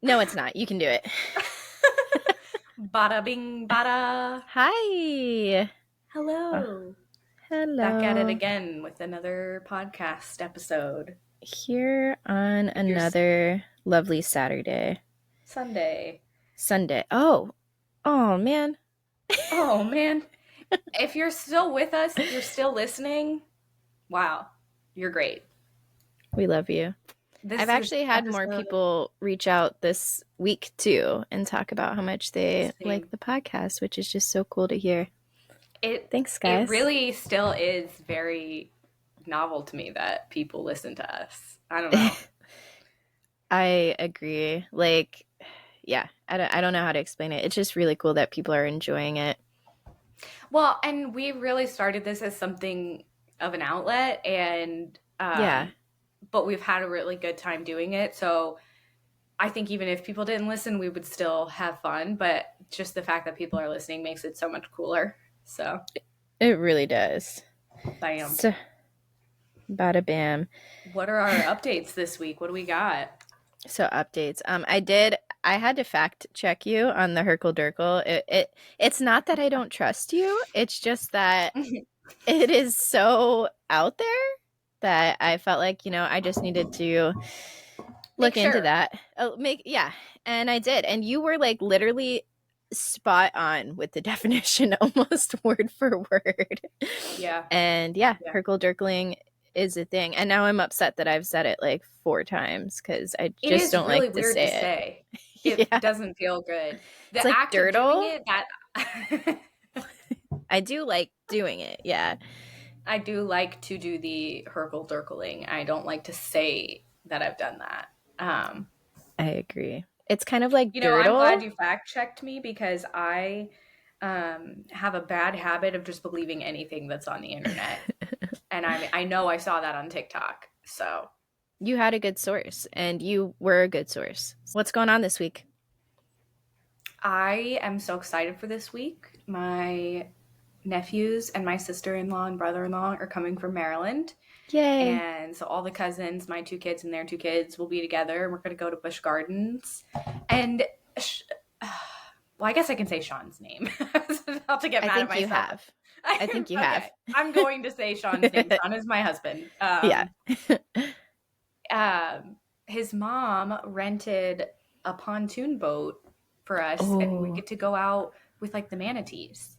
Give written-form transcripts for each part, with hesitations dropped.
No, it's not. You can do it. Bada bing bada. Hi. Oh, Hello. Back at it hello. again with another podcast episode. Here on Your another lovely Saturday. Sunday. Sunday. Oh man. Oh man. If you're still with us, if you're still listening, wow. You're great. We love you. I've This is actually had more episode people reach out this week too and talk about how much they like same. the podcast, which is just so cool to hear. It Thanks, it guys. really still is very novel to me that people listen to us. I don't know. I agree. Like, yeah, I don't know how to explain it. It's just really cool that people are enjoying it. Well, and we really started this as something of an outlet, and Yeah, but we've had a really good time doing it. So I think even if people didn't listen, we would still have fun. But just the fact that people are listening makes it so much cooler. So, it really does. bam. So, bada bam. What are our updates this week? What do we got? So updates. I had to fact check you on the Herkel Durkle. It's not that I don't trust you. It's just that it is so out there that I felt like, I just needed to Make look into sure. that. Yeah, and I did. And you were like literally spot on with the definition almost word for word. Yeah. And yeah, Yeah. Herkel Dirkling is a thing. And now I'm upset that I've said it like 4 times because I It just is don't really like to weird to say say. it. It Yeah. doesn't feel good. It's The like act of doing dirtle. it, that I do like doing it. Yeah. I do like to do the Herkel Dirkling. I don't like to say that I've done that. Um, I agree. It's kind of like I'm glad dirtle. you fact checked me because I have a bad habit of just believing anything that's on the internet, and I know I saw that on TikTok. So You had a good source and you were a good source. What's going on this week? I am so excited for this week. My nephews and my sister-in-law and brother-in-law are coming from Maryland. Yay. And so all the cousins, my 2 kids and their 2 kids, will be together. We're going to go to Busch Gardens. And, well, I guess I can say Sean's name. I was about to get I mad at think you myself. have. I think you have. Okay, I'm going to say Sean's name. Sean is my husband. Yeah. His mom rented a pontoon boat for us, and we Oh, get to go out with like the manatees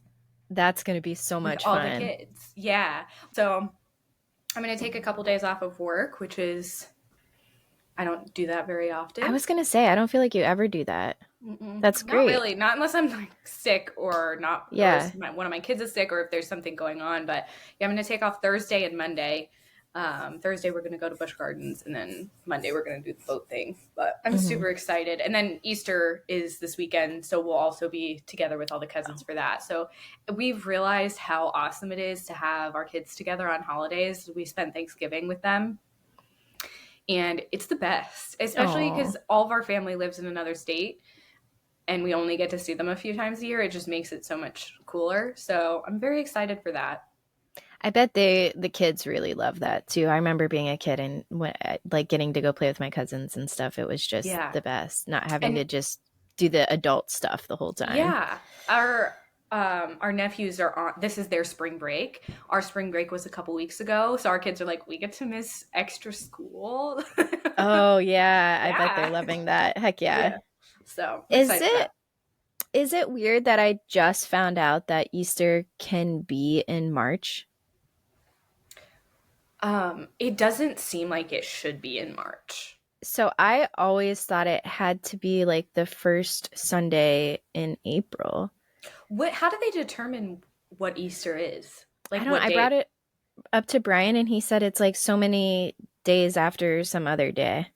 that's going to be so with much all the fun. kids. Yeah. So I'm going to take a couple days off of work, which is, I don't do that very I often. was going to say, I don't feel like you ever do that. Mm-mm. That's Not great. really. Not unless I'm like sick or not, or Yeah. one of my kids is sick, or if there's something going on. But yeah, I'm going to take off Thursday and Monday. Thursday we're going to go to Busch Gardens, and then Monday we're going to do the boat thing. But I'm Hmm. super excited. And then Easter is this weekend, so we'll also be together with all the cousins for that. So we've realized how awesome it is to have our kids together on holidays. We spent Thanksgiving with them, and it's the best, especially Oh, because all of our family lives in another state and we only get to see them a few times a year. It just makes it so much cooler. So I'm very excited for that. I bet the kids really love that too. I remember being a kid and like getting to go play with my cousins and stuff. It was just Yeah. the best, not having And to just do the adult stuff the whole time. yeah, our nephews are on, this is their spring break. Our spring break was a couple weeks ago. So our kids are like, we get to miss extra school. Oh yeah, I bet they're Yeah. loving that. Heck yeah. Yeah. So I'm Is excited for it that. is it weird that I just found out that Easter can be in March? It doesn't seem like it should be in March. So I always thought it had to be like the first Sunday in April. How do they determine what Easter is? I Like don't what I day? brought it up to Brian and he said it's like so many days after some other day.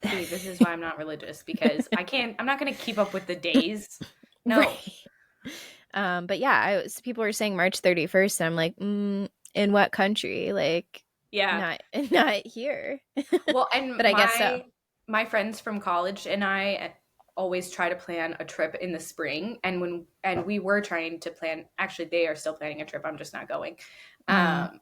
See, this is why I'm not religious because I'm not going to keep up with the days. No. Right. But yeah, people were saying March 31st and I'm like, in what country? Like Yeah. not not here. Well, and But I guess so. my friends from college and I always try to plan a trip in the spring, and we were trying to plan, actually they are still planning a trip. I'm just not going. Mm.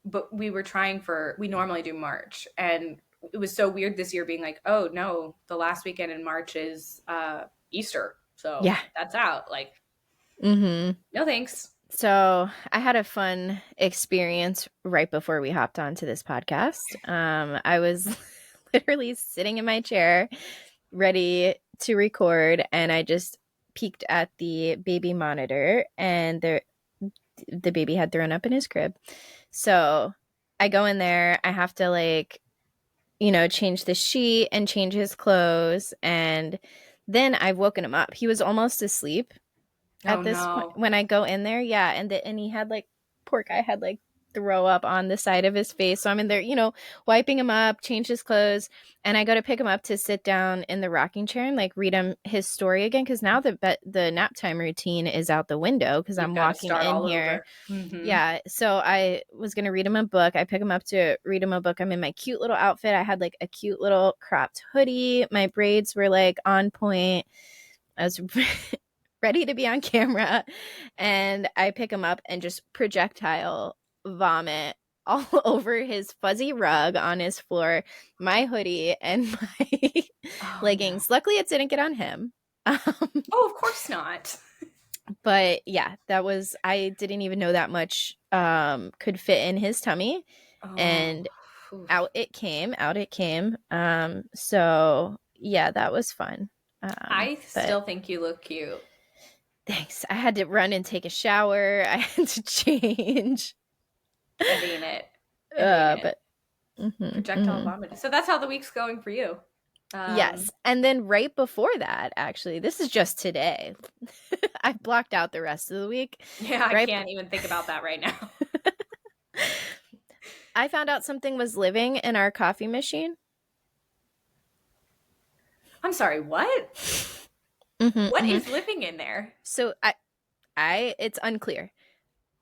But we were trying for, we normally do March, and it was so weird this year being like, oh no, the last weekend in March is Easter. So Yeah. that's out. Like, Mm-hmm. no thanks. So I had a fun experience right before we hopped onto this podcast. I was literally sitting in my chair, ready to record, and I just peeked at the baby monitor, and the baby had thrown up in his crib. So I go in there. I have to change the sheet and change his clothes, and then I've woken him up. He was almost asleep Oh at this point no. when I go in there. Yeah, and he had poor guy had throw up on the side of his face. So I'm in there, wiping him up, change his clothes, and I go to pick him up to sit down in the rocking chair and read him his story again because now the nap time routine is out the window because You've I'm got to walking start in all here. over. Mm-hmm. Yeah, so I was gonna read him a book. I pick him up to read him a book. I'm in my cute little outfit. I had a cute little cropped hoodie. My braids were on point. I was ready to be on camera, and I pick him up and just projectile vomit all over his fuzzy rug on his floor, my hoodie, and my Oh no. leggings. Luckily, it didn't get on him. Um, Oh, of course not. but yeah, I didn't even know that much could fit in his tummy, Oh. and Oof. out it came. So yeah, that was fun. I But still think you look cute. thanks. I had to run and take a shower. I had to change. It ain't it. It ain't it. But Projectile mhm. vomiting. So that's how the week's going for you. Yes. And then right before that, actually, this is just today. I blocked out the rest of the week. Yeah, I Right. can't even think about that right now. I found out something was living in our coffee machine. I'm sorry, what? What Hmm. is living in there? So it's unclear.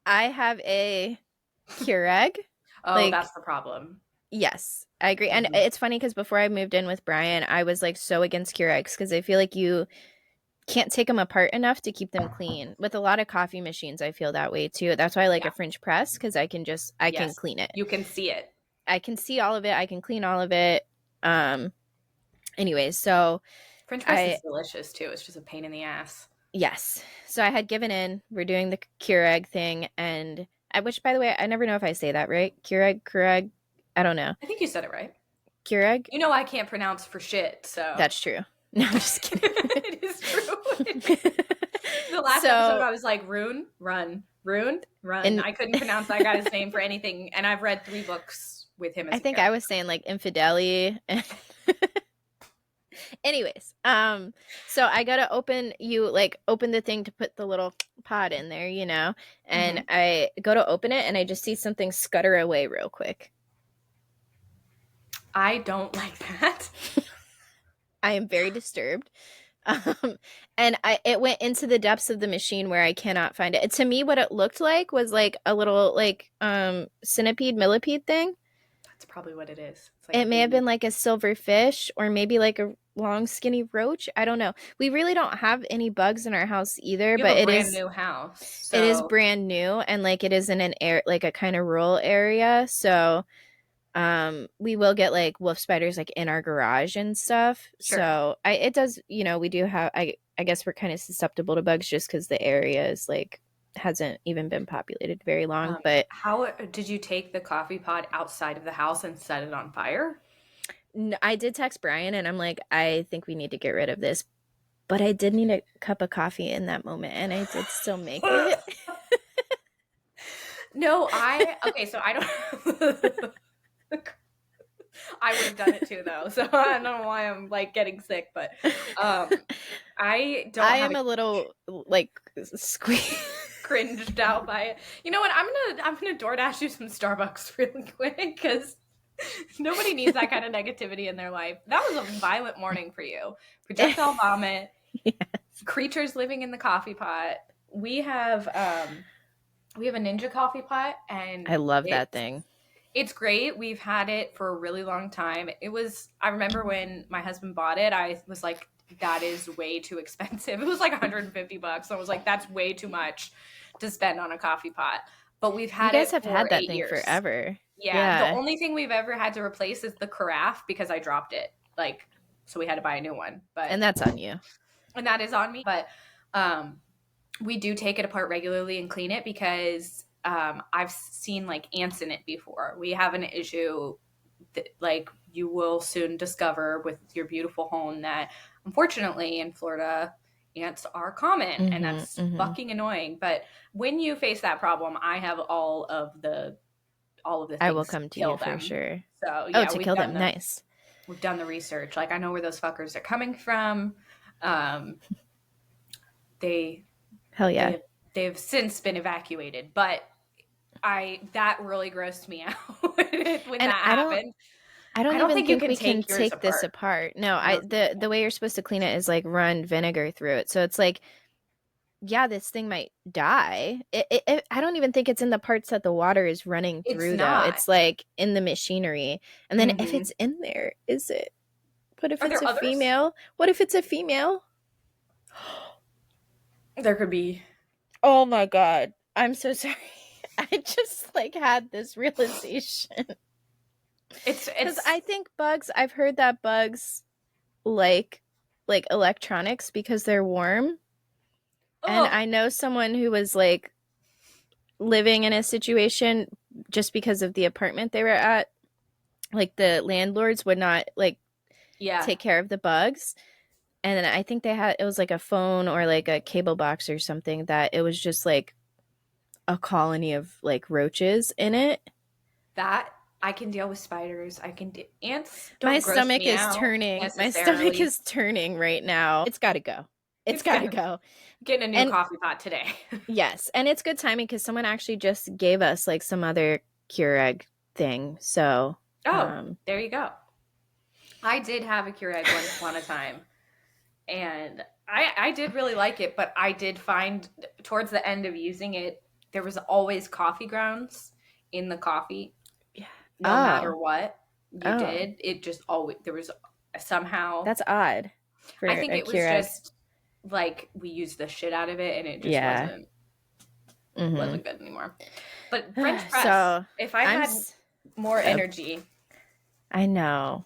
I have a Keurig. Oh, Like, that's the problem. yes, I agree. And Mhm. it's funny because before I moved in with Brian, I was so against Keurigs because I feel like you can't take them apart enough to keep them clean. With a lot of coffee machines, I feel that way too. That's why I like Yeah. a French press because I can Yes. clean it. You can see it. I can see all of it. I can clean all of it. Um. Anyways, so French press I is delicious too. It's just a pain in the ass. yes, so I had given in. We're doing the Keurig thing, and which by the way, I never know if I say that right. Keurig. I don't know. I think you said it right. Keurig. You know I can't pronounce for shit, so That's true. No, I'm just kidding. it is true. The last episode, So I was like, Rune, run, Rune, run. and I couldn't pronounce that guy's name for anything, and I've read 3 books with him I as a think I character. was saying infidelity. Anyways, so I gotta open the thing to put the little pod in there, and Hmm. I go to open it and I just see something scutter away real quick. I don't like that. I am very disturbed. Um, and it went into the depths of the machine where I cannot find it. To me, what it looked like was a little centipede millipede thing. That's probably what it is. It's like a It may have baby. been a silver fish or maybe a long skinny roach. I don't know. We really don't have any bugs in our house either, You have but a it brand is new house, it is so brand new and it is in an air a kind of rural area. So we will get wolf spiders in our garage and stuff. sure. So I it does, we do have I guess we're kind of susceptible to bugs just because the area is hasn't even been populated very long. But How did you take the coffee pot outside of the house and set it on fire? I did text Brian and I'm like, I think we need to get rid of this. But I did need a cup of coffee in that moment and I did still make it. No, okay, so I don't I would have done it too though. So I don't know why I'm getting sick, but um I don't I have am a a little squeak. cringed out by it. You know what? I'm gonna DoorDash you some Starbucks really quick because nobody needs that kind of negativity in their life. That was a violent morning for you. Projectile vomit, creatures living in the coffee pot. We have a Ninja coffee pot, and I love that it's thing. it's great. We've had it for a really long time. I remember when my husband bought it, I was like, that is way too expensive. It was like $150. So I was like, that's way too much to spend on a coffee pot. But we've You had guys it have for had that eight thing years. forever. Yeah, the Yeah. only thing we've ever had to replace is the carafe because I dropped it. Like, so we had to buy a new one. And But that's on you. and that is on me. But um, we do take it apart regularly and clean it because I've seen like ants in it before. We have an issue that, like, you will soon discover with your beautiful home that unfortunately in Florida ants are common and Mhm. that's Mhm. fucking annoying. But when you face that problem, I have all of the I will things to come to you kill for them. sure. So Oh, yeah, to kill them. Nice. we've done the research. Like I know where those fuckers are coming from. Um, they Hell yeah. they they've since been evacuated, but I that really grossed me out when And that happened. I I don't don't even think you think can we can take yours take this apart. apart. No, I I don't think you the can. way you're supposed to clean it is like run vinegar through it. So it's like, yeah, this thing might die. I don't even think it's in the parts that the water is running It's through though. not. It's like in the machinery. And then if Mm-hmm. it's in there, is it? What if Are it's there a others? female? What if it's a female? There could be. Oh my god. I'm so sorry. I just like had this realization. Cuz It's. I think bugs, I've heard that bugs like electronics because they're warm. And Oh I know someone who was like living in a situation just because of the apartment they were at. Like the landlords would not like yeah. take care of the bugs. And then I think they had, it was like a phone or like a cable box or something that it was just like a colony of like roaches in it. That I can deal with spiders. I can ants My don't gross stomach me is out turning. My stomach necessarily. is turning right now. It's got to go. It's It's got to gonna go. get a new And coffee pot today. yes, and it's good timing because someone actually just gave us like some other Keurig thing. So, Oh, um, there you go. I did have a Keurig once upon a time, and I did really like it, but I did find towards the end of using it, there was always coffee grounds in the coffee, yeah. no matter Oh, what you oh, did. It just always there was somehow. that's odd for I think a it was Keurig. just like we used the shit out of it, and it just Yeah. Mm-hmm. wasn't good anymore. But French press, So if I I'm. had more Uh, energy, I know.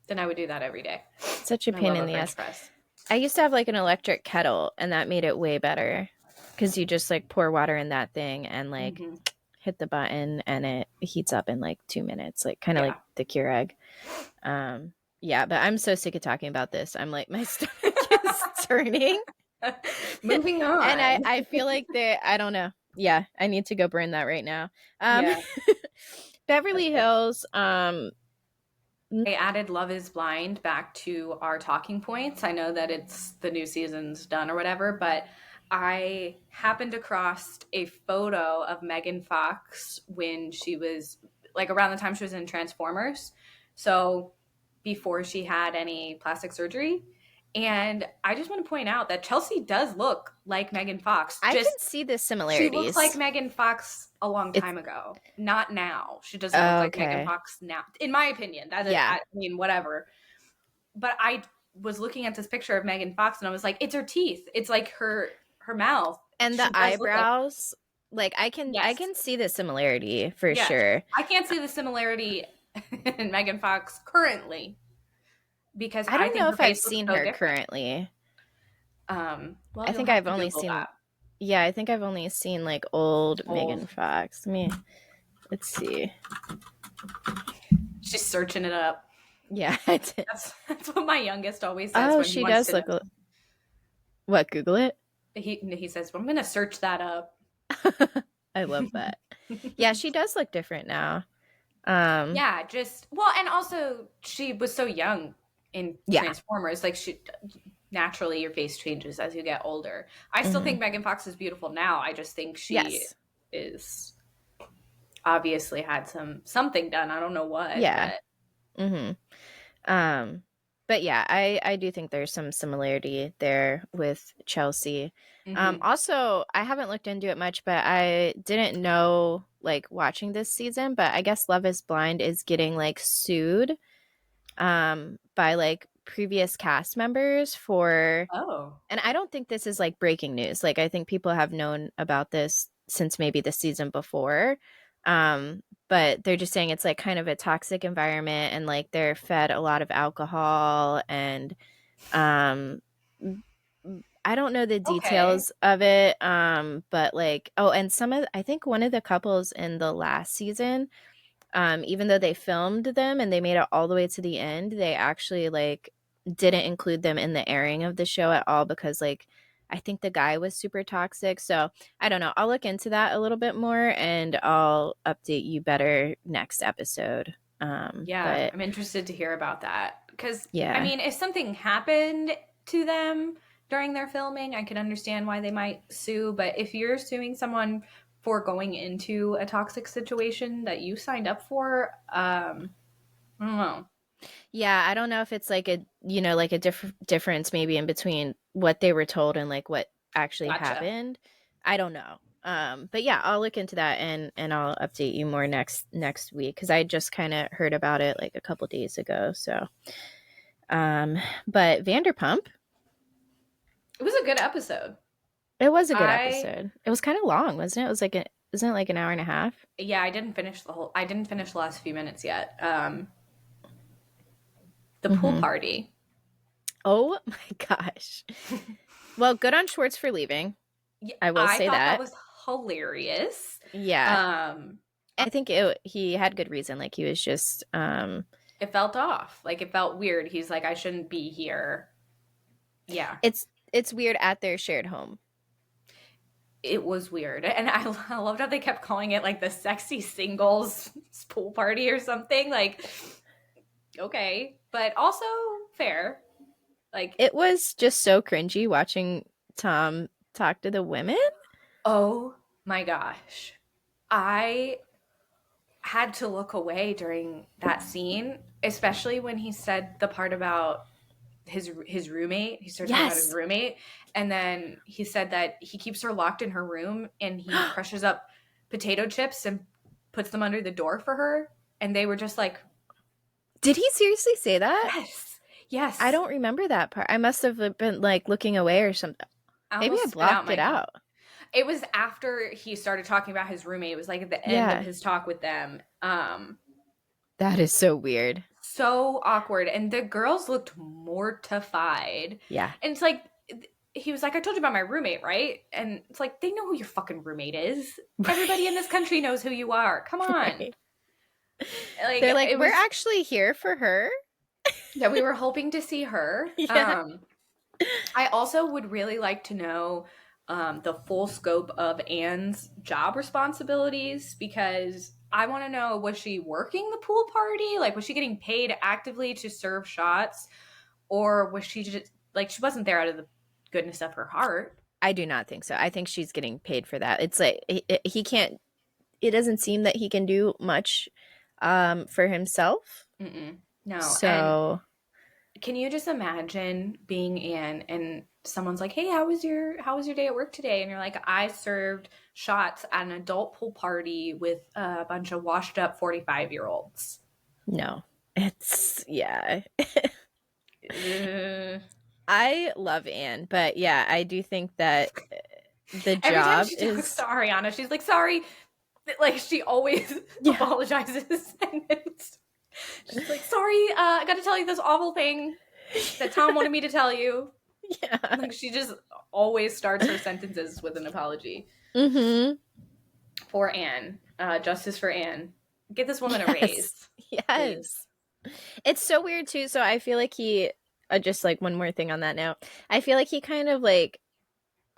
then I would do that every day. Such a I pain love in a the ass. French press. I used to have like an electric kettle, and that made it way better because you just like pour water in that thing and like Hmm. hit the button, and it heats up in like 2 minutes, like kind of like Yeah. the Keurig. Yeah, but I'm so sick of talking about this. I'm like my stomach is turning, Moving and I on. I feel like I don't know. Yeah, I need to go burn that right now. Um, Yeah. That's Beverly good. Hills. I added Love is Blind back to our talking points. I know that it's the new season's done or whatever, but I happened across a photo of Megan Fox when she was like around the time she was in Transformers. So before she had any plastic surgery. And I just want to point out that Chelsea does look like Megan Fox. I can Just see the she looks like similarities. Megan Fox a long It's time ago, not now. She doesn't look like Megan okay. Fox now, in my opinion. That is, Yeah, I mean, whatever. But I was looking at this picture of Megan Fox, and I was like, it's her teeth. It's like her mouth. and the She does look like eyebrows. Like I yes, can see the similarity for yes. sure. I can't see the similarity in Megan Fox currently because I I don't know think her if I've face looks seen so her different. currently. Well, I you'll think have I've to only Google seen, that. yeah, I think I've only seen like old Old. Megan Fox. Let's see. She's searching it up. Yeah, I did. That's what my youngest always says Oh, when he she wants does to know. look. What? Google it. He says, well, I'm gonna search that up. I love that. Yeah, she does look different now. Um, Yeah, just well, and also she was so young in yeah. Transformers. Like she naturally, your face changes as you get older. I still Hmm. think Megan Fox is beautiful now. I just think she Yes. is obviously had something done. I don't know what, Yeah. but Hmm. Um, but yeah, I do think there's some similarity there with Chelsea. hmm. Also, I haven't looked into it much, but I didn't know like watching this season, but I guess Love is Blind is getting like sued by like previous cast members for, Oh, and I don't think this is like breaking news. Like I think people have known about this since maybe the season before. But they're just saying it's like kind of a toxic environment and like they're fed a lot of alcohol and um I don't know the Okay. details of it, but like, oh, and I think one of the couples in the last season, even though they filmed them and they made it all the way to the end, they actually like didn't include them in the airing of the show at all because like I think the guy was super toxic. So I don't know. I'll look into that a little bit more and I'll update you better next episode. Yeah, But I'm interested to hear about that. Because, I yeah. mean, if something happened to them during their filming, I could understand why they might sue. But if you're suing someone for going into a toxic situation that you signed up for, I don't know. Yeah, I don't know if it's like a, like a difference maybe in between what they were told and like what actually Gotcha. happened. I don't know. But yeah, I'll look into that and I'll update you more next week because I just kind of heard about it like a couple days ago. So, um, but Vanderpump, It was a good episode. it was a good I, episode. It was kind of long, wasn't it? It was like isn't it like an hour and a half? yeah, I didn't finish the last few minutes yet. The pool Mm-hmm. party. Oh my gosh. Well, good on Schwartz for leaving. Yeah, I will I say thought that that. was hilarious. Yeah. Um, I think he had good reason. Like he was just, it felt off. Like it felt weird. He's like, I shouldn't be here. Yeah, it's weird at their shared home. it was weird. And I loved how they kept calling it like the sexy singles pool party or something. Like, okay, but also fair. Like, It was just so cringy watching Tom talk to the women. oh my gosh. I had to look away during that scene, especially when he said the part about his roommate. He started talking about his Yes. roommate, and then he said that he keeps her locked in her room and he crushes up potato chips and puts them under the door for her. And they were just like, Did he seriously say that? yes, I yes. don't remember that part. I must have been like looking away or something. I Maybe I almost spit out blocked my it cup. out. It was after he started talking about his roommate. It was like at the end of Yeah. his talk with them. That is so weird. So awkward. And the girls looked mortified. Yeah. And it's like, he was like, I told you about my roommate, right? And it's like, they know who your fucking roommate is. Everybody in this country knows who you are. Come on. Right. Like, They're like, it we're was, actually here for her. yeah, we were hoping to see her. Yeah. I also would really like to know the full scope of Anne's job responsibilities because I want to know, was she working the pool party? Like, was she getting paid actively to serve shots? Or was she just, like, she wasn't there out of the goodness of her heart? I do not think so. I think she's getting paid for that. It's like he can't. It doesn't seem that he can do much for himself. Mm-mm. No. And So can you just imagine being Anne and someone's like, "Hey, how was your day at work today?" And you're like, "I served shots at an adult pool party with a bunch of washed up 45-year-olds." no, it's yeah. Uh, I love Anne, but yeah, I do think that the every time job she talks to is Ariana, she's like, "Sorry." Like she always yeah, apologizes and she's like, "Sorry, I got to tell you this awful thing that Tom wanted me to tell you." yeah. Like she just always starts her sentences with an apology. Mm-hmm. Poor Anne. Justice for Anne. Get this woman a Yes, raise, please. yes. It's so weird too. So I feel like he just like one more thing on that note. I feel like he kind of like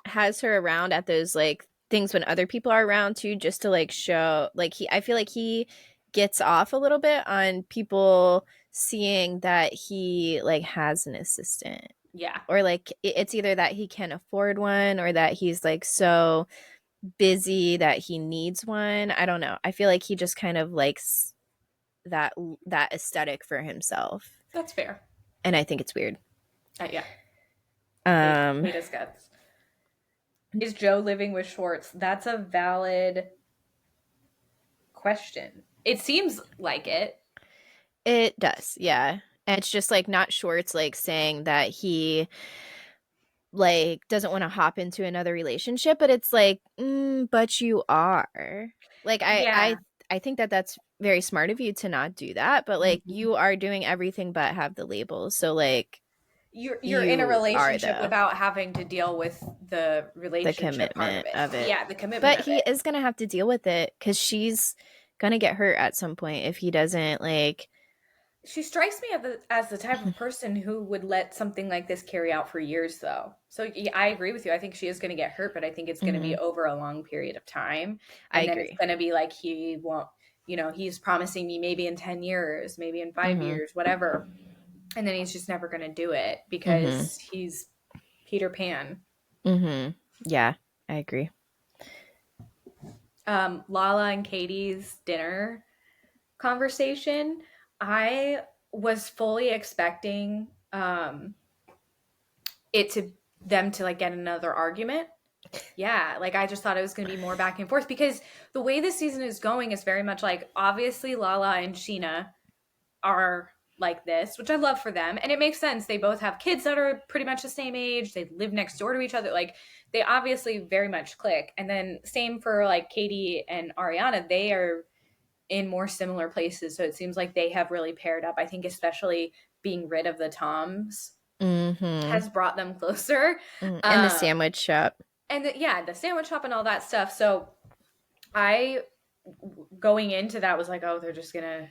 has her around at those like things when other people are around too, just to like show like I feel like he gets off a little bit on people seeing that he like has an assistant Yeah. or like it's either that he can afford one or that he's like so busy that he needs one. I don't know. I feel like he just kind of likes that that aesthetic for himself. That's fair. And I think it's weird. Yeah. Um Hate his guts. Is Joe living with Schwartz? That's a valid question. It seems like it. it does. Yeah. And it's just like not Schwartz like saying that he like doesn't want to hop into another relationship, but it's like but you are like Yeah. I think that that's very smart of you to not do that, but like Mhm. you are doing everything but have the labels. So like You're in a you are relationship though, without having to deal with the the relationship part of commitment it. of it. Yeah, the commitment But of he it. is going to have to deal with it cuz she's going to get hurt at some point if he doesn't like She strikes me as the type of person who would let something like this carry out for years, though. So yeah, I agree with you. I think she is going to get hurt, but I think it's going to be Mhm. over a long period of time. I And then it's agree. going to be like he won't, he's promising me maybe in 10 years, maybe in five Mhm. years, whatever. And then he's just never going to do it Mhm. because he's Peter Pan. Mhm. Yeah, I agree. Lala and Katie's dinner conversation, I was fully expecting it to them to like get another argument. Yeah, like I just thought it was going to be more back and forth because the way this season is going is very much like obviously Lala and Sheena are like this, which I love for them. And it makes sense. They both have kids that are pretty much the same age. They live next door to each other. Like they obviously very much click. And then same for like Katie and Ariana. They are in more similar places. So it seems like they have really paired up. I think especially being rid of the Toms Mhm. has brought them closer. In the Um, sandwich shop. and yeah, the sandwich shop and all that stuff. So I going into that was like, oh, they're just gonna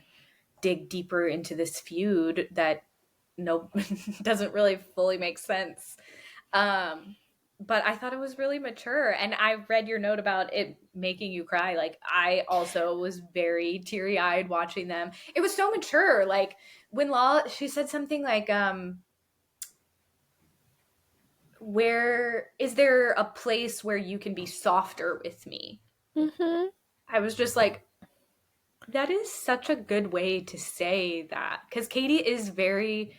dig deeper into this feud that no doesn't really fully make sense. Um, but I thought it was really mature, and I read your note about it making you cry. Like I also was very teary eyed watching them. It was so mature. Like when Law, she said something like, "Where is there a place where you can be softer with me?" Mhm. I was just like, that is such a good way to say that because Katie is very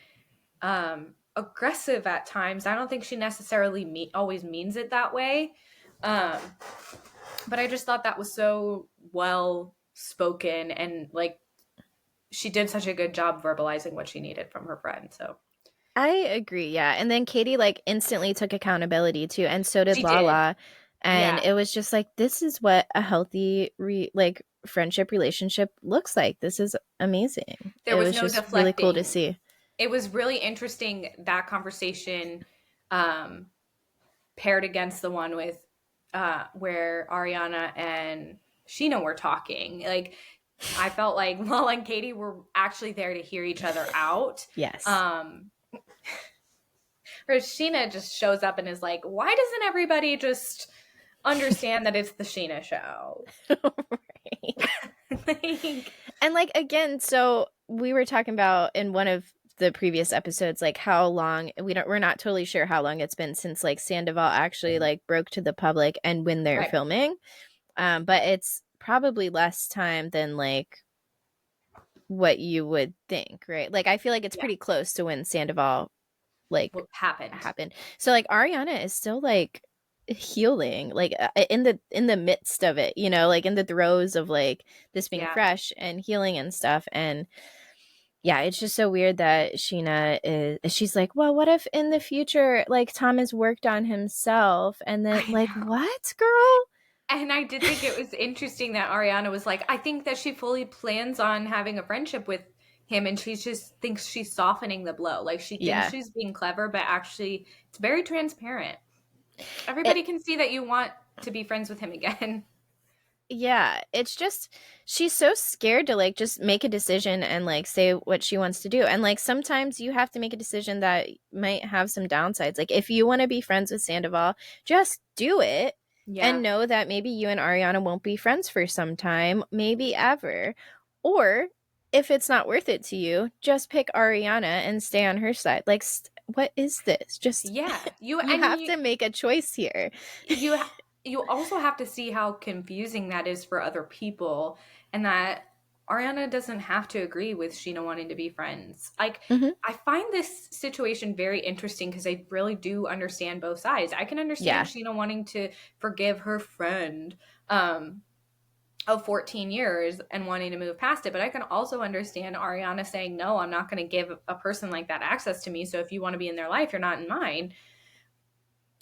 aggressive at times. I don't think she necessarily always means it that way, um, but I just thought that was so well spoken and like she did such a good job verbalizing what she needed from her friend. So I agree, yeah. And then Katie like instantly took accountability too, and so did she did, Lala. And yeah. it was just like this is what a healthy like friendship relationship looks like. This is amazing. There It was was no just really cool to deflecting. see. It was really interesting that conversation um, paired against the one with where Ariana and Sheena were talking. Like I felt like Lala and Katie were actually there to hear each other out. Yes. Um, whereas Sheena just shows up and is like, "Why doesn't everybody just understand that it's the Sheena show?" Right. Like, And like again, so we were talking about in one of the previous episodes like how long we're not totally sure how long it's been since like Sandoval actually like broke to the public and when they're right? filming. But it's probably less time than like what you would think, right? Like I feel like it's Yeah, pretty close to when Sandoval like what happened? happened. So like Ariana is still like healing like in the midst of it, you know, like in the throes of like this being Yeah, fresh and healing and stuff. And yeah, it's just so weird that Sheena is she's like, well, what if in the future like Tom has worked on himself and then I like know. what girl. And I did think it was interesting that Ariana was like, I think that she fully plans on having a friendship with him and she just thinks she's softening the blow. Like she thinks Yeah, she's being clever, but actually it's very transparent. it Everybody can see that you want to be friends with him again. yeah, it's just she's so scared to like just make a decision and like say what she wants to do. And like sometimes you have to make a decision that might have some downsides. Like if you want to be friends with Sandoval, just do it and Yeah. know that maybe you and Ariana won't be friends for some time, maybe ever. Or if it's not worth it to you, just pick Ariana and stay on her side. Like what is this? Just Yeah. You you and have to make a choice here. you you also have to see how confusing that is for other people and that Ariana doesn't have to agree with Sheena wanting to be friends. Like Hmm. I find this situation very interesting because I really do understand both sides. I can understand Yeah. Sheena wanting to forgive her friend um of 14 years and wanting to move past it, but I can also understand Ariana saying, "No, I'm not going to give a person like that access to me, so if you want to be in their life, you're not in mine."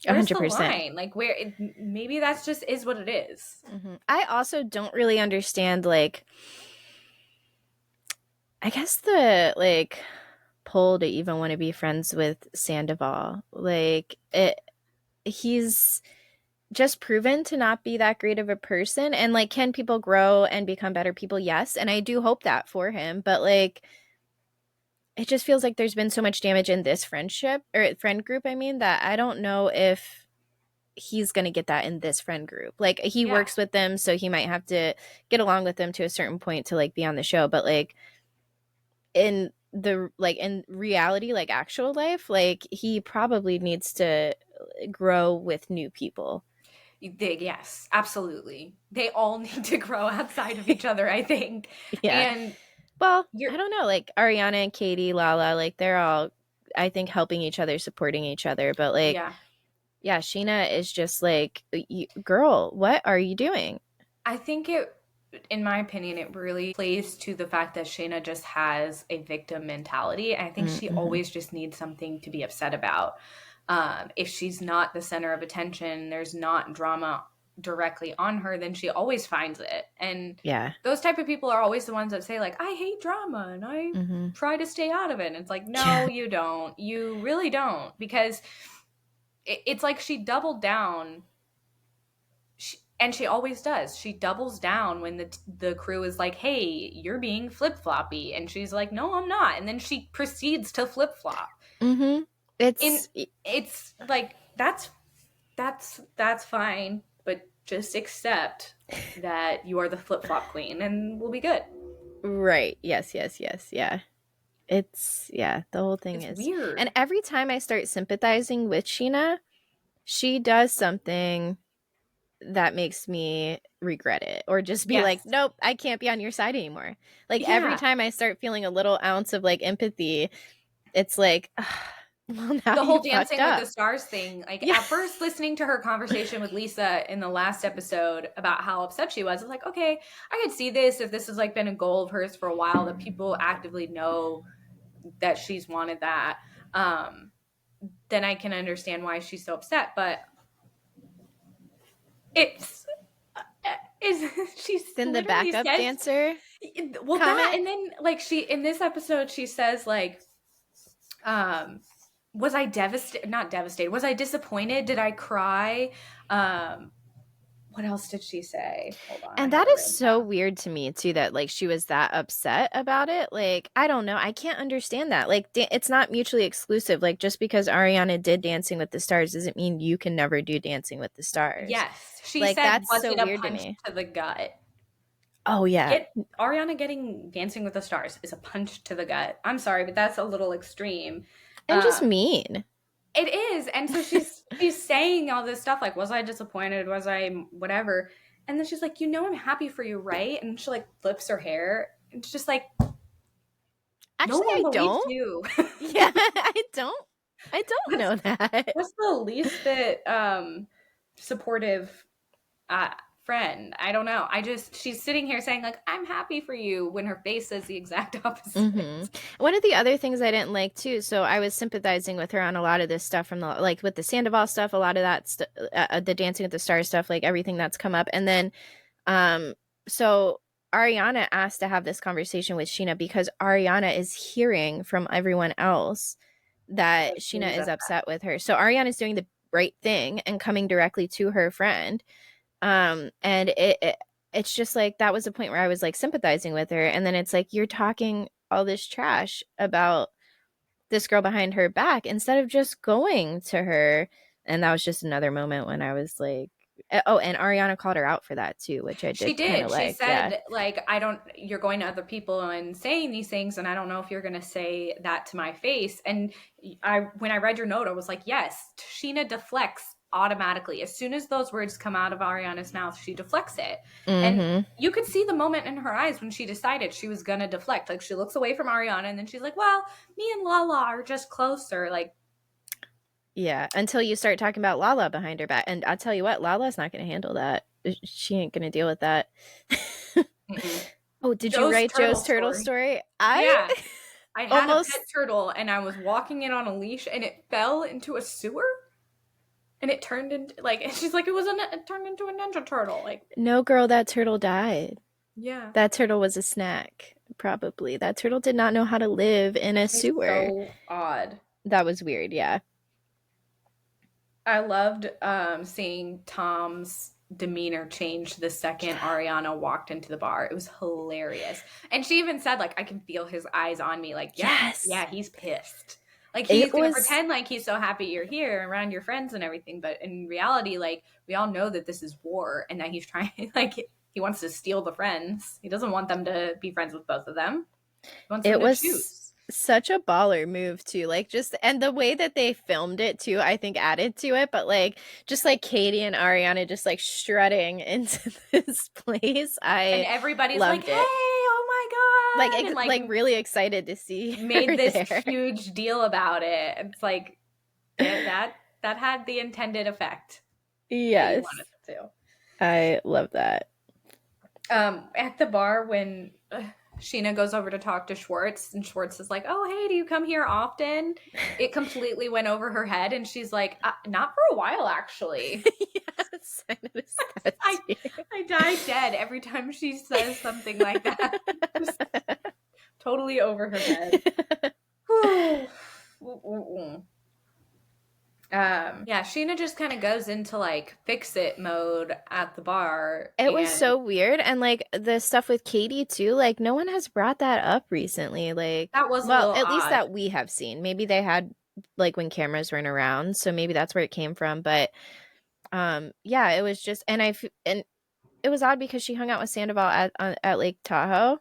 where's the 100%. line? Like, where maybe that's just is what it is. I also don't really understand, like, I guess the, like, pull to even want to be friends with Sandoval. Like, he's just proven to not be that great of a person. And, like, can people grow and become better people? Yes. And I do hope that for him. But, like, it just feels like there's been so much damage in this friendship or friend group, I mean, that I don't know if he's going to get that in this friend group. Like, he Yeah. works with them, so he might have to get along with them to a certain point to, like, be on the show. But, like, in reality, like actual life, like he probably needs to grow with new people. Yes, absolutely. They all need to grow outside of each other, I think. Yeah. And Well, you're, I don't know, like Ariana and Katie, Lala, like they're all, I think, helping each other, supporting each other. But like, yeah, yeah, Sheena is just like, girl, what are you doing? I think it, in my opinion, it really plays to the fact that Shayna just has a victim mentality. I think she Mm-hmm. always just needs something to be upset about. If she's not the center of attention, there's not drama directly on her, then she always finds it. And Yeah. those type of people are always the ones that say, like, I hate drama and I Mm-hmm. try to stay out of it. And it's like, Yeah. no, you don't. You really don't. Because it's like she doubled down, and she always does. She doubles down when the crew is like, "Hey, you're being flip floppy," and she's like, "No, I'm not." And then she proceeds to flip flop. Mm-hmm. And It's it's like that's fine, but just accept that you are the flip flop queen, and we'll be good. right. Yes, yes, yes. Yeah. It's, yeah, the whole thing It's is. weird. And every time I start sympathizing with Sheena, she does something that makes me regret it or just be Yes. like, nope, I can't be on your side anymore. Like every Yeah. time I start feeling a little ounce of like empathy, it's like, well, now The you whole fucked Dancing with the up. Stars thing, like Yeah. at first listening to her conversation with Lisa in the last episode about how upset she was, I was like, okay, I could see this if this has like been a goal of hers for a while, that people actively know that she's wanted that. Um, then I can understand why she's so upset. But it's is she Then the literally backup says, dancer well, that, comment. and then like she in this episode she says like, um was I devastated, not devastated, was I disappointed, did I cry, um what else did she say? Hold on, I And have that it is written so down. weird to me too, that like she was that upset about it. Like, I don't know. I can't understand that. Like, it's not mutually exclusive. Like, just because Ariana did Dancing with the Stars doesn't mean you can never do Dancing with the Stars. Yes, she Like, said, that's was so it a weird to punch me. to the gut? Oh, yeah. Get Ariana getting Dancing with the Stars is a punch to the gut. I'm sorry, but that's a little extreme. And just um mean. it is. And so she's saying all this stuff like, was I disappointed, was I whatever, and then she's like, I'm happy for you, right? And she like flips her hair. It's just like, no Actually, one I believes don't. you. Yeah, I don't. I don't that's know that. that's the least bit supportive uh friend. I don't know. She's sitting here saying like, I'm happy for you, when her face says the exact opposite. One of the other things I didn't like too, so I was sympathizing with her on a lot of this stuff from the, like with the Sandoval stuff, a lot of that the Dancing with the Stars stuff, like everything that's come up. And then um so Ariana asked to have this conversation with Sheena because Ariana is hearing from everyone else that Sheena is upset with her. So Ariana is doing the right thing and coming directly to her friend. And it's just like that was a point where I was like sympathizing with her, and then it's like you're talking all this trash about this girl behind her back instead of just going to her. And that was just another moment when I was like, oh, and Ariana called her out for that too, which I She did kind did. of She like. Yeah. said, like, I don't, you're going to other people and saying these things, and I don't know if you're going to say that to my face. And when I read your note, I was like, yes, Sheena deflects automatically. As soon as those words come out of Ariana's mouth, she deflects it. And Mm-hmm. you could see the moment in her eyes when she decided she was going to deflect. Like, she looks away from Ariana, and then she's like, well, me and Lala are just closer. Like, Yeah. Until you start talking about Lala behind her back. And I'll tell you what, Lala's not going to handle that. She ain't going to deal with that. mm-mm. Oh, did you Joe's write Joe's turtle turtle story. story? I Yeah. I had a pet almost turtle and I was walking it on a leash and it fell into a sewer. And it turned into like she's like it turned into a ninja turtle. Like, No, girl, that turtle died. yeah. That turtle was a snack, probably. That turtle did not know how to live in a It's sewer. so odd. That was weird, yeah. I loved seeing Tom's demeanor change the second Ariana walked into the bar. It was hilarious. And she even said, like, I can feel his eyes on me. Like, yeah, Yes. yeah, he's pissed. Like, It he's going to was pretend like he's so happy you're here around your friends and everything. But in reality, like, we all know that this is war and that he's trying, like, he wants to steal the friends. He doesn't want them to be friends with both of them. He wants them it to was choose. such a baller move too. Like just and the way that they filmed it too, I think added to it, but like just like Katie and Ariana just like strutting into this place. And I everybody's like, loved hey, it. oh my God. And like, Like really excited to see made her this there. huge deal about it. It's like that had the intended effect that you wanted Yes. it to. I love that. At the bar when Sheena goes over to talk to Schwartz, and Schwartz is like, "Oh, hey, do you come here often?" It completely went over her head, and she's like, "Not for a while, actually." Yes, I noticed that I too. I die dead every time she says something like that. Just totally over her head. Yeah, Sheena just kind of goes into like fix it mode at the bar, It was and so weird. And like the stuff with Katie too, like no one has brought that up recently. Like, that was a well, little at least odd. that we have seen. Maybe they had like when cameras weren't around, so maybe that's where it came from. But yeah, it was just and it was odd because she hung out with Sandoval at Lake Tahoe,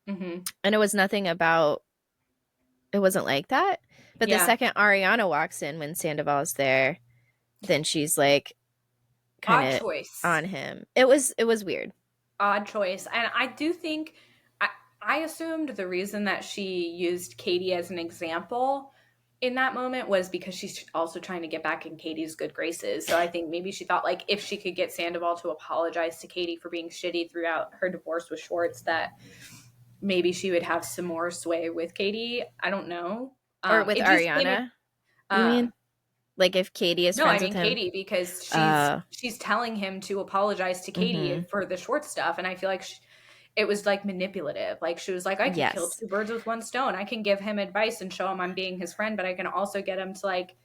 Hmm. and it was nothing about it wasn't like that. But the Yeah, second Ariana walks in when Sandoval's there, then she's like kind odd of choice. on him. It was weird. Odd choice. And I do think I assumed the reason that she used Katie as an example in that moment was because she's also trying to get back in Katie's good graces. So I think maybe she thought like if she could get Sandoval to apologize to Katie for being shitty throughout her divorce with Schwartz, that maybe she would have some more sway with Katie. I don't know. Or with It just came. Ariana, you mean? Um, Like if Katie is no, I friends with mean him. Katie because Uh she's telling him to apologize to Katie mhm. for the short stuff, and I feel like it was like manipulative. Like she was like, I could kill Yes. two birds with one stone. I can give him advice and show him I'm being his friend, but I can also get him to like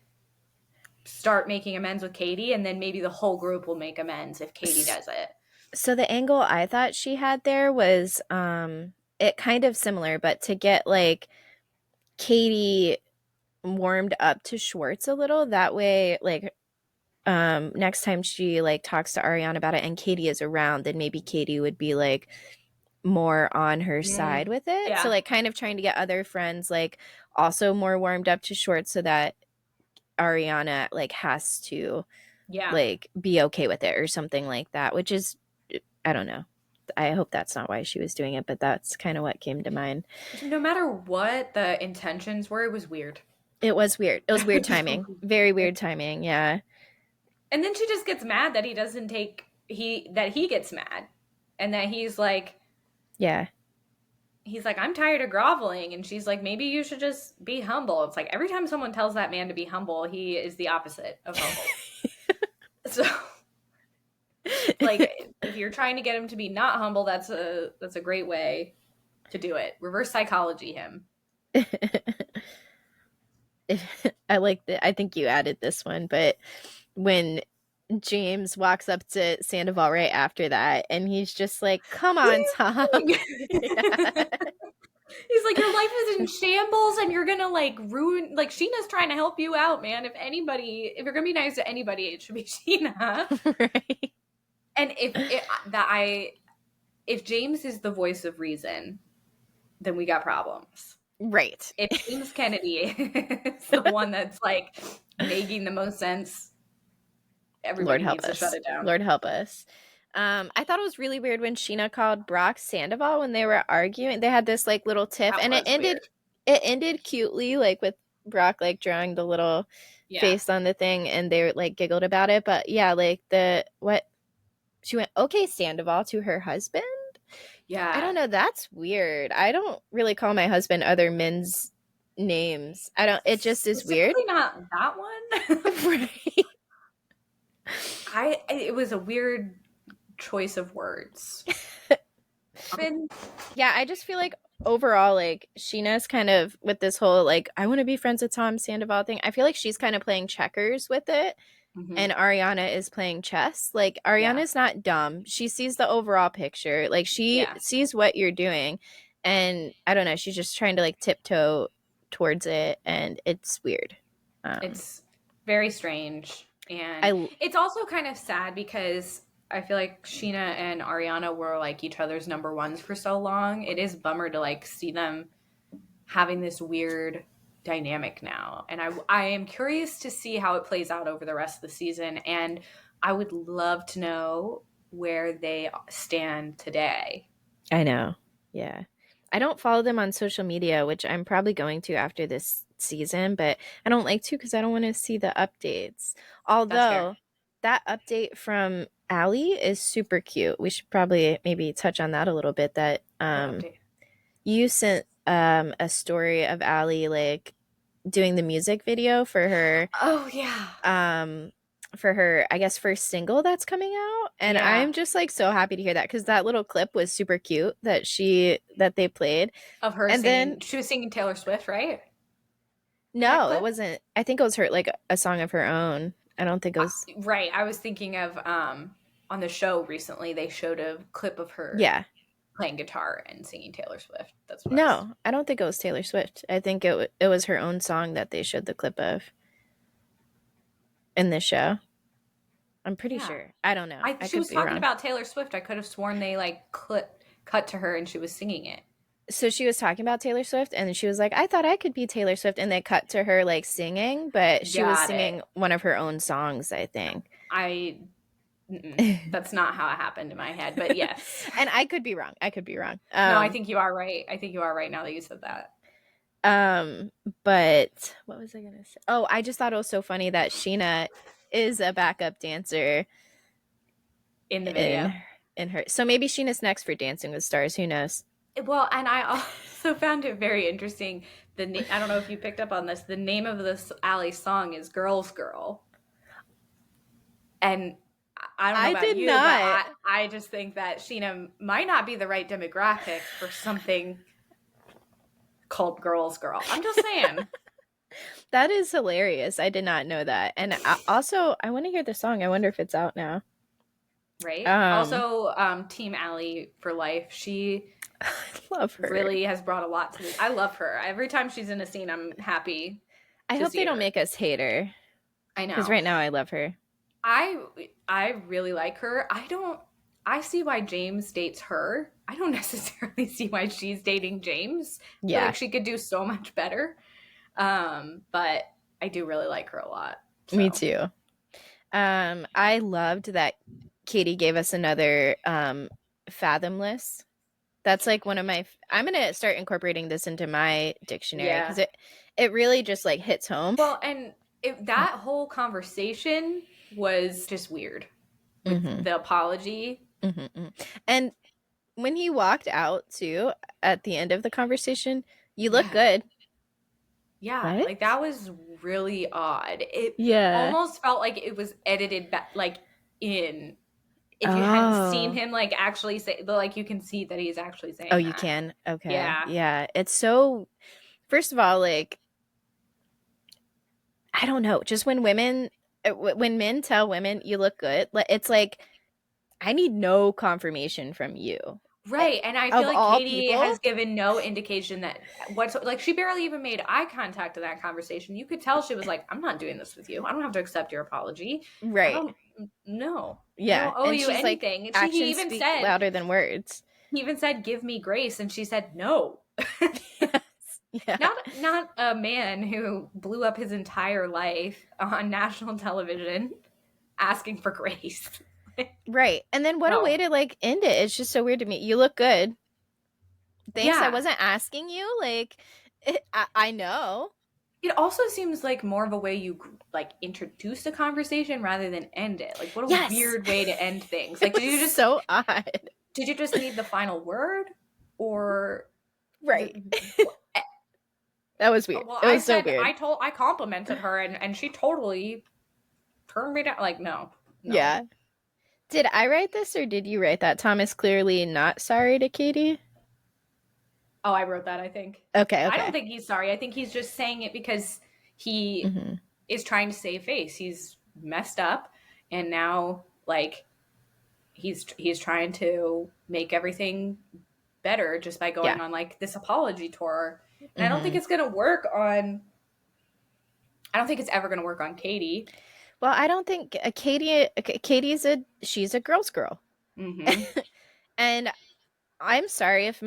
start making amends with Katie, and then maybe the whole group will make amends if Katie S- does it. So the angle I thought she had there was it kind of similar, but to get like Katie warmed up to Schwartz a little, that way like next time she like talks to Ariana about it and Katie is around, then maybe Katie would be like more on her side Mm, with it. So yeah, like kind of trying to get other friends like also more warmed up to Schwartz so that Ariana like has to yeah. like be okay with it or something like that, which is I don't know. I hope that's not why she was doing it, but that's kind of what came to mind. No matter what the intentions were, it was weird. It was weird. It was weird It timing. Very weird timing. Yeah. And then she just gets mad that he doesn't take he gets mad and that Yeah. he's like I'm tired of groveling, and she's like maybe you should just be humble. It's like every time someone tells that man to be humble, he is the opposite of humble. So like if you're trying to get him to be not humble, that's a great way to do it. Reverse psychology him. I like that. I think you added this one, but when James walks up to Sandoval right after that, and he's just like, "Come What are on, you Tom." Yeah. doing? He's like, your life is in shambles and you're gonna like ruin like Sheena's trying to help you out, man. If you're gonna be nice to anybody, it should be Sheena. Right. And if James is the voice of reason, then we got problems. Right. If James Kennedy is the one that's like making the most sense, Lord everybody help needs to shut us. it down. Lord help us. I thought it was really weird when Sheena called Brock Sandoval when they were arguing. They had this like little tiff, That and was weird. it ended cutely, like with Brock like drawing the little Yeah. face on the thing, and they like giggled about it. But yeah, like the what she went, okay, Sandoval to her husband. I Yeah. don't know. That's weird. I don't really call my husband other men's names. I don't. It just is weird. Specifically not that one. Right. It was a weird choice of words. Yeah, I just feel like overall, like Sheena's kind of with this whole like I want to be friends with Tom Sandoval thing. I feel like she's kind of playing checkers with it, Mm-hmm. and Ariana is playing chess. Like Yeah. Ariana's not dumb. She sees the overall picture. Like she Yeah. sees what you're doing, and I don't know. She's just trying to like tiptoe towards it, and it's weird. Um, It's very strange. And I it's also kind of sad because I feel like Sheena and Ariana were like each other's number ones for so long. It is a bummer to like see them having this weird dynamic now. And I am curious to see how it plays out over the rest of the season. And I would love to know where they stand today. I know. Yeah. I don't follow them on social media, which I'm probably going to after this season, but I don't like to because I don't want to see the updates. That's fair. Although that update from Allie is super cute. We should probably maybe touch on that a little bit. That What update? you sent a story of Allie like doing the music video Oh, yeah. um for her I guess first single that's coming out, and Yeah. I'm just like so happy to hear that because that little clip was super cute that they played. Of her And then singing. She was singing Taylor Swift, right? In that no, it clip? wasn't. I think it was her like a song of her own. I don't think it was. Right. I was thinking of on the show recently they showed a clip of her Yeah, playing guitar and singing Taylor Swift. That's what I was. no, I don't think it was Taylor Swift. I think it was her own song that they showed the clip of in this show. I'm pretty Yeah. sure. I don't know, I I She could was be talking wrong. about Taylor Swift. I could have sworn they like cut to her and she was singing it. So she was talking about Taylor Swift, and then she was like, I thought I could be Taylor Swift, and they cut to her like singing, but she was Got it. singing one of her own songs, I think. I That's not how it happened in my head, but yes. And I could be wrong. I could be wrong. No, I think you are right. I think you are right now that you said that. Um, but what was I gonna say? Oh, I just thought it was so funny that Sheena is a backup dancer In the in video. in her. So maybe Sheena's next for Dancing with Stars. Who knows? Well, and I also found it very interesting. I don't know if you picked up on this. The name of this Ally song is "Girls Girl," and I don't know I about did you, but not. I just think that Sheena might not be the right demographic for something called "Girls Girl." I'm just saying, That is hilarious. I did not know that. And I want to hear the song. I wonder if it's out now. right? Um, Also, Team Ally for life. She I love her. really has brought a lot to this. I love her. Every time she's in a scene, I'm happy I to hope they see don't her. make us hate her I because know. right now I love her. I I really like her. I see why James dates her. I don't necessarily see why she's dating James. I feel like Yeah, she could do so much better. But I do really like her a lot. me So too. I loved that Katie gave us another fathomless. That's like one of my. I'm gonna start incorporating this into my dictionary because yeah. it really just like hits home. Well, and that whole conversation was just weird with Mm-hmm, the apology. mm-hmm. And when he walked out too at the end of the conversation, you look Yeah. good. Yeah, What? like that was really odd. It Yeah. almost felt like it was edited back, like in. If you hadn't seen Oh. him like actually say, like you can see that he's actually Oh, saying you that. can? Okay. Yeah, Yeah. It's so, first of all, like, I don't know, just when men tell women you look good, it's like, I need no confirmation from you. Eh, right. And I feel Of like all Katie people? has given no indication that like she barely even made eye contact in that conversation. You could tell she was like, "I'm not doing this with you. I don't have to accept your apology. I Right. don't no. I Yeah. don't owe And you she's like, anything." And actions speak louder than words. he even said, "Give me grace," and she said, "No." Yes. Yeah. Not a man who blew up his entire life on national television asking for grace. Right. And then what a way No. to like end it. It's just so weird to me. You look good. Thanks. I Yeah. wasn't asking you. Like, I know. It also seems like more of a way you like introduce a conversation rather than end it. Like what a Yes. weird way to end things. It Like was so odd. did you just need the final word or Right. That was weird. well, It was so weird. I complimented her and she totally turned me down. Like no. No. Yeah. Did I write this or did you write that? Tom is clearly not sorry to Katie. Oh, I wrote that, I think. Okay, I don't okay. think he's sorry. I think he's just saying it because he Hmm. is trying to save face. He's messed up and now like he's trying to make everything better just by Yeah. going on like this apology tour. And I don't think Hmm. it's going to work on I don't think it's ever going to work on Katie. Well, I don't think Katie's she's a girl's girl. Mhm. And I'm sorry if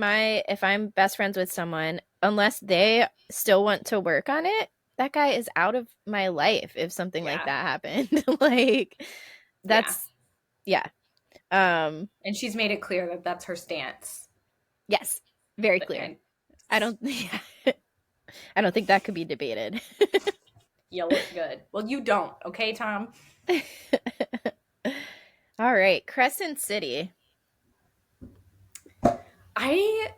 I'm best friends with someone, unless they still want to work on it, that guy is out of my life if something like Yeah. that happened. Like Yeah. that's yeah. Um And she's made it clear that that's her stance. yes, very But clear. and I don't yeah, I don't think that could be debated. you look good. Well, you don't, okay, Tom? All right, Crescent City. I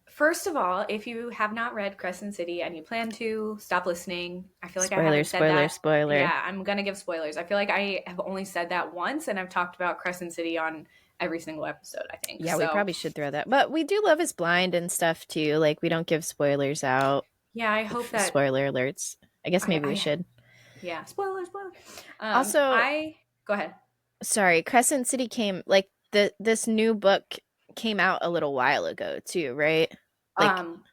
First of all, if you have not read Crescent City and you plan to, stop listening. I feel like I Spoiler, haven't said spoiler, that. spoiler. Yeah, I'm gonna give spoilers. I feel like I have only said that once, and I've talked about Crescent City on every single episode, I think. Yeah, we So, probably should throw that. But we do Love is Blind and stuff too. Like we don't give spoilers out. yeah, I hope that Spoiler alerts. I guess maybe we I should. yeah, spoilers, spoilers. Also, I Go ahead. sorry, Crescent City came like this new book came out a little while ago too, right? Like Um,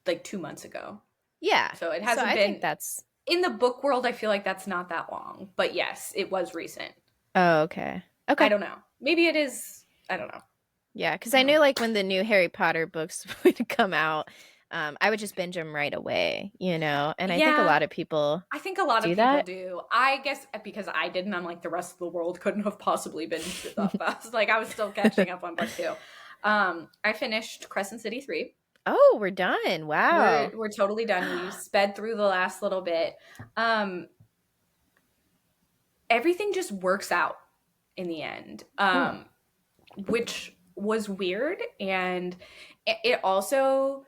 like 2 months ago, yeah. so it So hasn't I think been that's in the book world. I feel like that's not that long, but yes, it was recent. oh, okay. I Okay. don't know. Maybe it is. I don't know. Yeah, because I knew like when the new Harry Potter books would come out, I would just binge them right away, you know? And I think a Yeah, lot of people I think a lot of do people that. do. I guess because I didn't, I'm like the rest of the world couldn't have possibly binged it that fast. Like I was still catching up on book two. I finished Crescent City 3. Oh, we're done. Wow. We're totally done. We sped through the last little bit. Um, Everything just works out in the end, Hmm. which was weird, and it also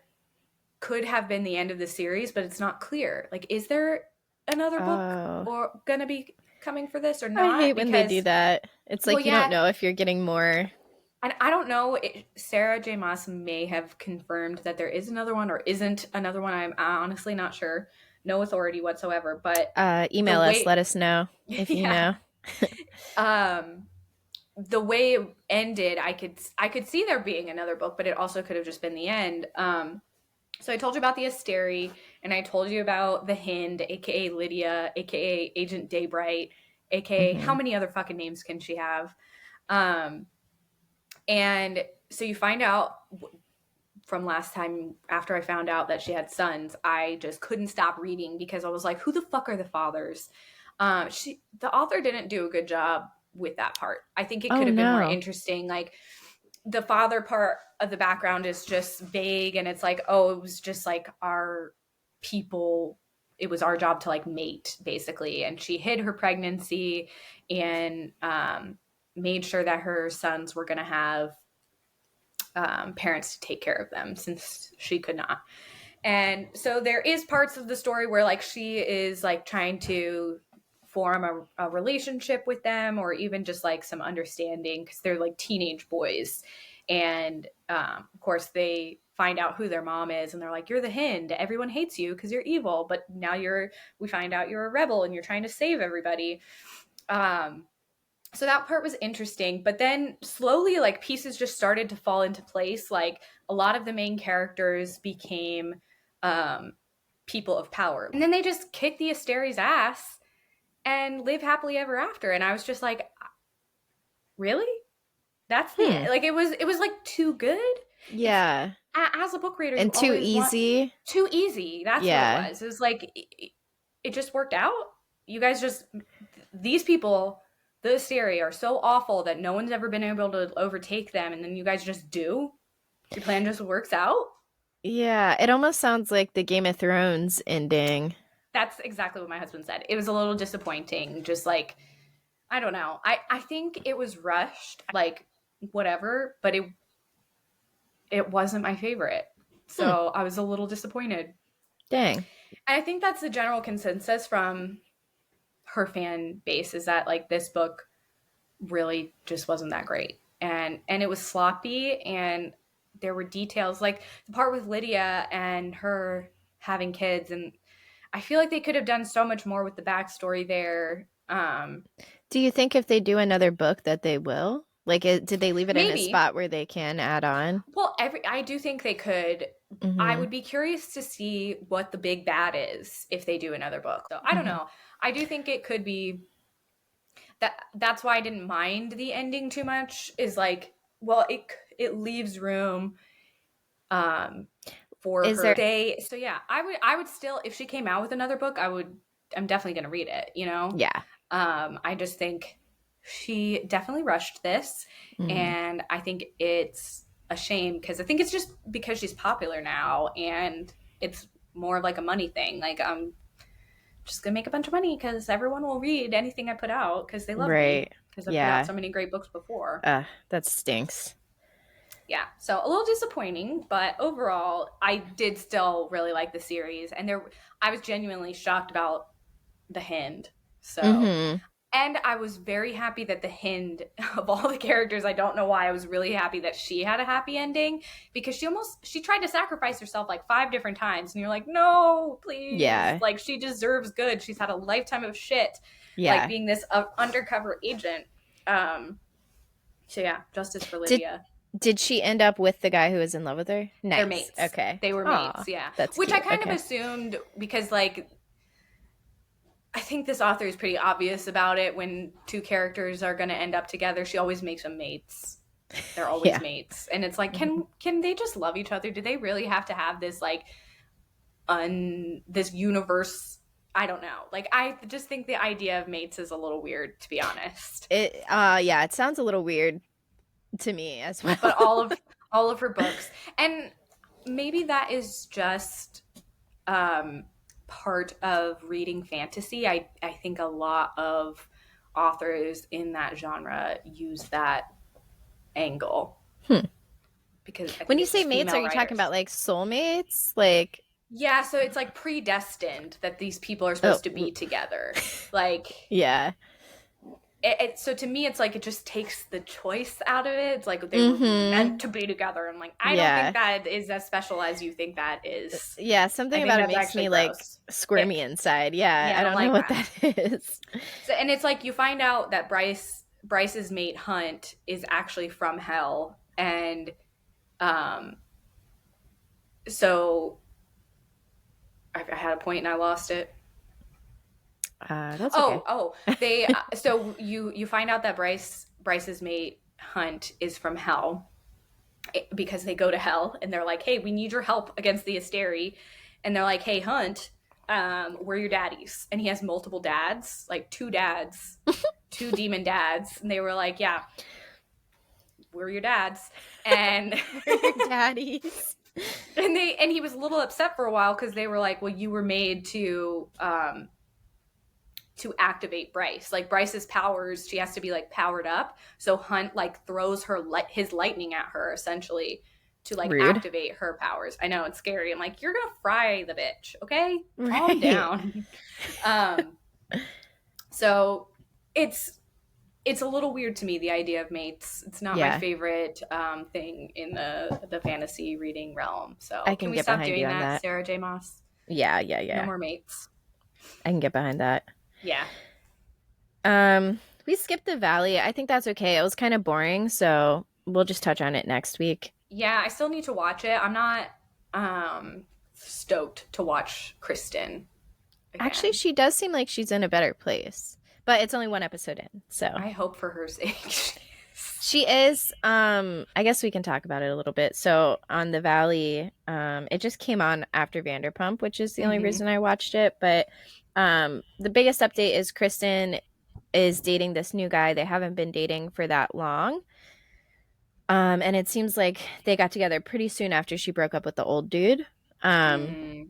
could have been the end of the series, but it's not clear. Like, is there another book Oh, or gonna be coming for this or I hate not? when they do Because, that. It's well, like you don't yeah, know if you're getting more and I don't know. Sarah J. Maas may have confirmed that there is another one or isn't another one. I'm honestly not sure. No authority whatsoever. But the email us, way, let us know if you yeah, know. um, the way it ended, I could see there being another book, but it also could have just been the end. So I told you about the Asteri, and I told you about the Hind, aka Lydia, aka Agent Daybright, aka how Hmm. many other fucking names can she have? Um, and so you find out from last time after I found out that she had sons, I just couldn't stop reading because I was like, who the fuck are the fathers? The author didn't do a good job with that part. I think it could Oh have been more no. interesting. Like the father part of the background is just vague, and it's like, oh, it was just like our people. It was our job to like mate, basically, and she hid her pregnancy and made sure that her sons were going to have parents to take care of them since she could not. And so there is parts of the story where like she is like trying to form a relationship with them or even just like some understanding because they're like teenage boys. And of course they find out who their mom is and they're like, you're the Hind, everyone hates you because you're evil, but now we find out you're a rebel and you're trying to save everybody. So that part was interesting, but then slowly like pieces just started to fall into place. Like a lot of the main characters became um people of power, and then they just kick the Asteri's ass and live happily ever after. And I was just like, really? That's the Hmm. like it was like too good. It's Yeah. as a book reader you And too always want easy. too easy. That's what it Yeah. was. It was like it just worked out. You guys just these people, the Asteri, are so awful that no one's ever been able to overtake them, and then you guys just do. Your plan just works out. Yeah. It almost sounds like the Game of Thrones ending. That's exactly what my husband said. It was a little disappointing. Just like I don't know. I think it was rushed, like whatever, but it wasn't my favorite. Hmm. So I was a little disappointed. Dang. And I think that's the general consensus from her fan base is that like this book really just wasn't that great. And it was sloppy, and there were details like the part with Lydia and her having kids, and I feel like they could have done so much more with the backstory there. Do you think if they do another book that they will? Like, did they leave it in a Maybe. spot where they can add on? Well, I do think they could. I Mm-hmm. would be curious to see what the big bad is if they do another book. So I don't Mm-hmm. know. I do think it could be that's why I didn't mind the ending too much. Is like, well, it leaves room um for Is her there? day. So yeah, I would still, if she came out with another book, I'm definitely going to read it, you know. Yeah. I just think she definitely rushed this, Mm, and I think it's a shame because I think it's just because she's popular now, and it's more of like a money thing. Like, I'm just gonna make a bunch of money because everyone will read anything I put out because they love me right. because I put out Yeah. so many great books before. That stinks. Yeah, so a little disappointing, but overall, I did still really like the series, and I was genuinely shocked about the Hind. So, Mm-hmm. and I was very happy that the Hind, of all the characters, I don't know why, I was really happy that she had a happy ending, because she tried to sacrifice herself like 5 different times, and you're like, no, please, Yeah. like, she deserves good. She's had a lifetime of shit, like Yeah. being this undercover agent. Um, so yeah, justice for Did Lydia. did she end up with the guy who was in love with her? They're Nice. mates. Okay. They were Aw, mates, yeah. that's Which I cute. kind of Okay. assumed because, like, I think this author is pretty obvious about it. When two characters are going to end up together, she always makes them mates. They're always Yeah. mates, and it's like, Mhm. can they just love each other? Do they really have to have this like this universe? I don't know. Like, I just think the idea of mates is a little weird, to be honest. Yeah, it sounds a little weird to me as well. But all of her books, and maybe that is just um, part of reading fantasy. I think a lot of authors in that genre use that angle Hmm. because I When think you it's say just mates, are female you talking about writers. like soulmates? Like, Yeah, so it's like predestined that these people are oh, supposed to be together. Like, yeah. so to me, it's like it just takes the choice out of it. It's like they were Mm-hmm. meant to be together. I'm like, I don't think Yeah. that is as special as you think that is. Yeah, I something think about it that's makes actually me like gross. squirmy Ick. inside. Yeah, Yeah, I I don't don't know like what that. that is. So, and it's like you find out that Bryce's mate Hunt is actually from Hell, and um, so I had a point and I lost it. That's Oh, okay. oh, they. So you find out that Bryce's mate Hunt is from Hell, because they go to Hell and they're like, hey, we need your help against the Asteri, and they're like, hey, Hunt, we're your daddies, and he has multiple dads, like two dads, two demon dads, and they were like, yeah, we're your dads, and We're your daddies. and he was a little upset for a while because they were like, well, you were made to activate Bryce. Like, Bryce's powers, she has to be like powered up. So Hunt like throws his lightning at her essentially to like Rude. activate her powers. I know, it's scary. I'm like, you're gonna fry the bitch, okay? Calm Right. down. um, so it's it's a little weird to me, the idea of mates. It's not my Yeah, favorite thing in the fantasy reading realm. I So can can we get stop behind you doing on that, that. Sarah J. Moss? Yeah, yeah, No yeah. more mates. I can get behind that. Yeah. We skipped the valley. I think that's okay. It was kind of boring, so we'll just touch on it next week. Yeah, I still need to watch it. I'm not stoked to watch Kristen Actually, again. she does seem like she's in a better place, but it's only one episode in, so I hope for her sake. she is. I guess we can talk about it a little bit. So on the Valley, it just came on after Vanderpump, which is the only Mm-hmm. reason I watched it. But the biggest update is Kristen is dating this new guy. They haven't been dating for that long. And it seems like they got together pretty soon after she broke up with the old dude. Um, Mm.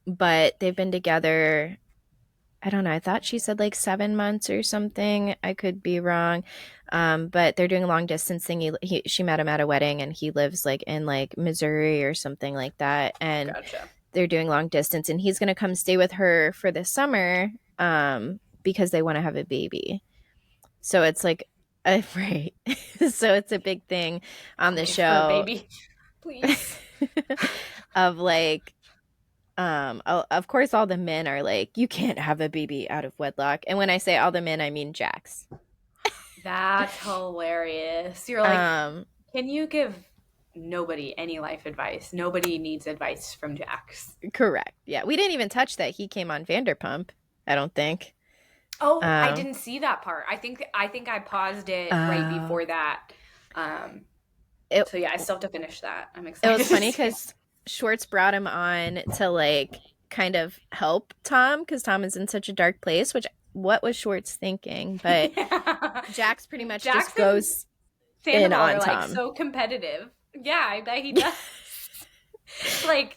but they've been together. I don't know. I thought she said like 7 months or something. I could be wrong. But they're doing a long distance thing. She met him at a wedding, and he lives like in like Missouri or something like that. And Gotcha. they're doing long distance, and he's gonna come stay with her for the summer because they want to have a baby. So it's like, right. So it's a big thing on I'll the give her a show baby, please. of like, of course, all the men are like, you can't have a baby out of wedlock. And when I say all the men, I mean Jax. That's hilarious. You're like, Um, can you give nobody any life advice? Nobody needs advice from Jax. Correct. Yeah, we didn't even touch that he came on Vanderpump. I don't think. Oh, I Um, didn't see that part. I think I paused it right uh, before that. Um, it so yeah, I still have to finish that. I'm it excited was to funny see because Schwartz brought him on to like kind of help Tom because Tom is in such a dark place. Which what was Schwartz thinking? But it. Yeah. Jax pretty much just Jackson goes in Sandoval on are like Tom. so competitive. Yeah, I bet he does. Like,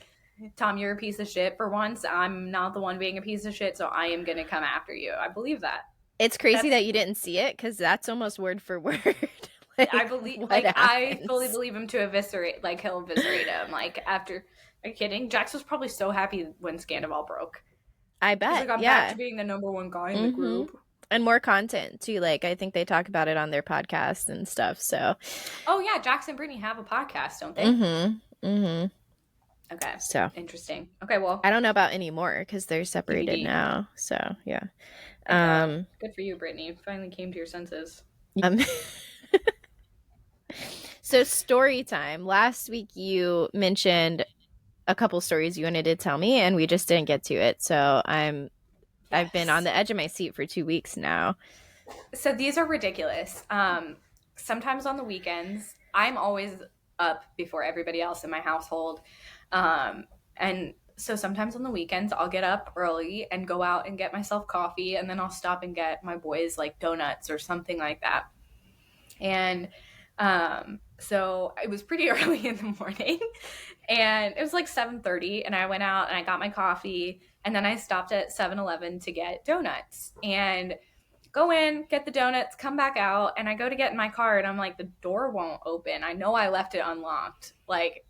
Tom, you're a piece of shit for once. I'm not the one being a piece of shit, so I am going to come after you. I believe that. It's crazy That's, that you didn't see it because that's almost word for word. I Like believe, what like, I fully happens. believe him to eviscerate, like, he'll eviscerate him. Like, after, are you kidding? Jax was probably so happy when Scandival broke. I He's bet. like, I'm back to Yeah. being the number one guy in the Mm-hmm. group. And more content too. Like I think they talk about it on their podcast and stuff. So, Oh, yeah, Jax and Brittany have a podcast, don't they? mm-hmm. Mm-hmm. Okay, So interesting. Okay, well, I don't know about anymore because they're separated TBD. now. So yeah. Thank God. Um. Good for you, Brittany. You finally came to your senses. um so story time. Last week you mentioned a couple stories you wanted to tell me, and we just didn't get to it. So I've been on Yes. the edge of my seat for 2 weeks now. So these are ridiculous. Sometimes on the weekends, I'm always up before everybody else in my household. And so sometimes on the weekends, I'll get up early and go out and get myself coffee, and then I'll stop and get my boys like donuts or something like that. And so it was pretty early in the morning, and it was like 7:30, and I went out and I got my coffee, and then I stopped at 7-Eleven to get donuts. And go in, get the donuts, come back out, and I go to get in my car, and I'm like, the door won't open. I know I left it unlocked. Like,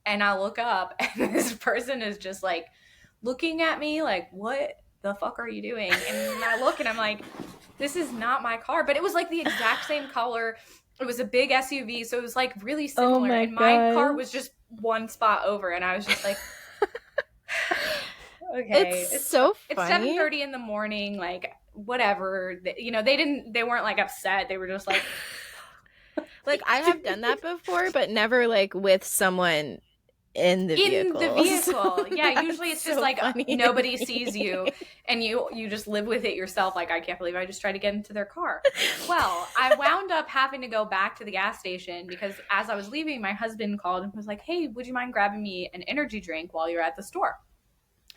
and I look up, and this person is just like looking at me like, what the fuck are you doing? And I look, and I'm like, this is not my car. But it was like the exact same color. It was a big SUV, so it was like really Oh similar. my And my car god. was just one spot over, and I was just like, It's okay, so it's funny. 7:30 in the morning, like whatever. They weren't like upset. They were just like, Like I have done that before, but never like with someone in the in the vehicle. So vehicle. Yeah, usually that's it's just so like funny to nobody sees you me. and you just live with it yourself. Like, I can't believe I just tried to get into their car. Well, I wound up having to go back to the gas station because as I was leaving, my husband called and was like, hey, would you mind grabbing me an energy drink while you're at the store?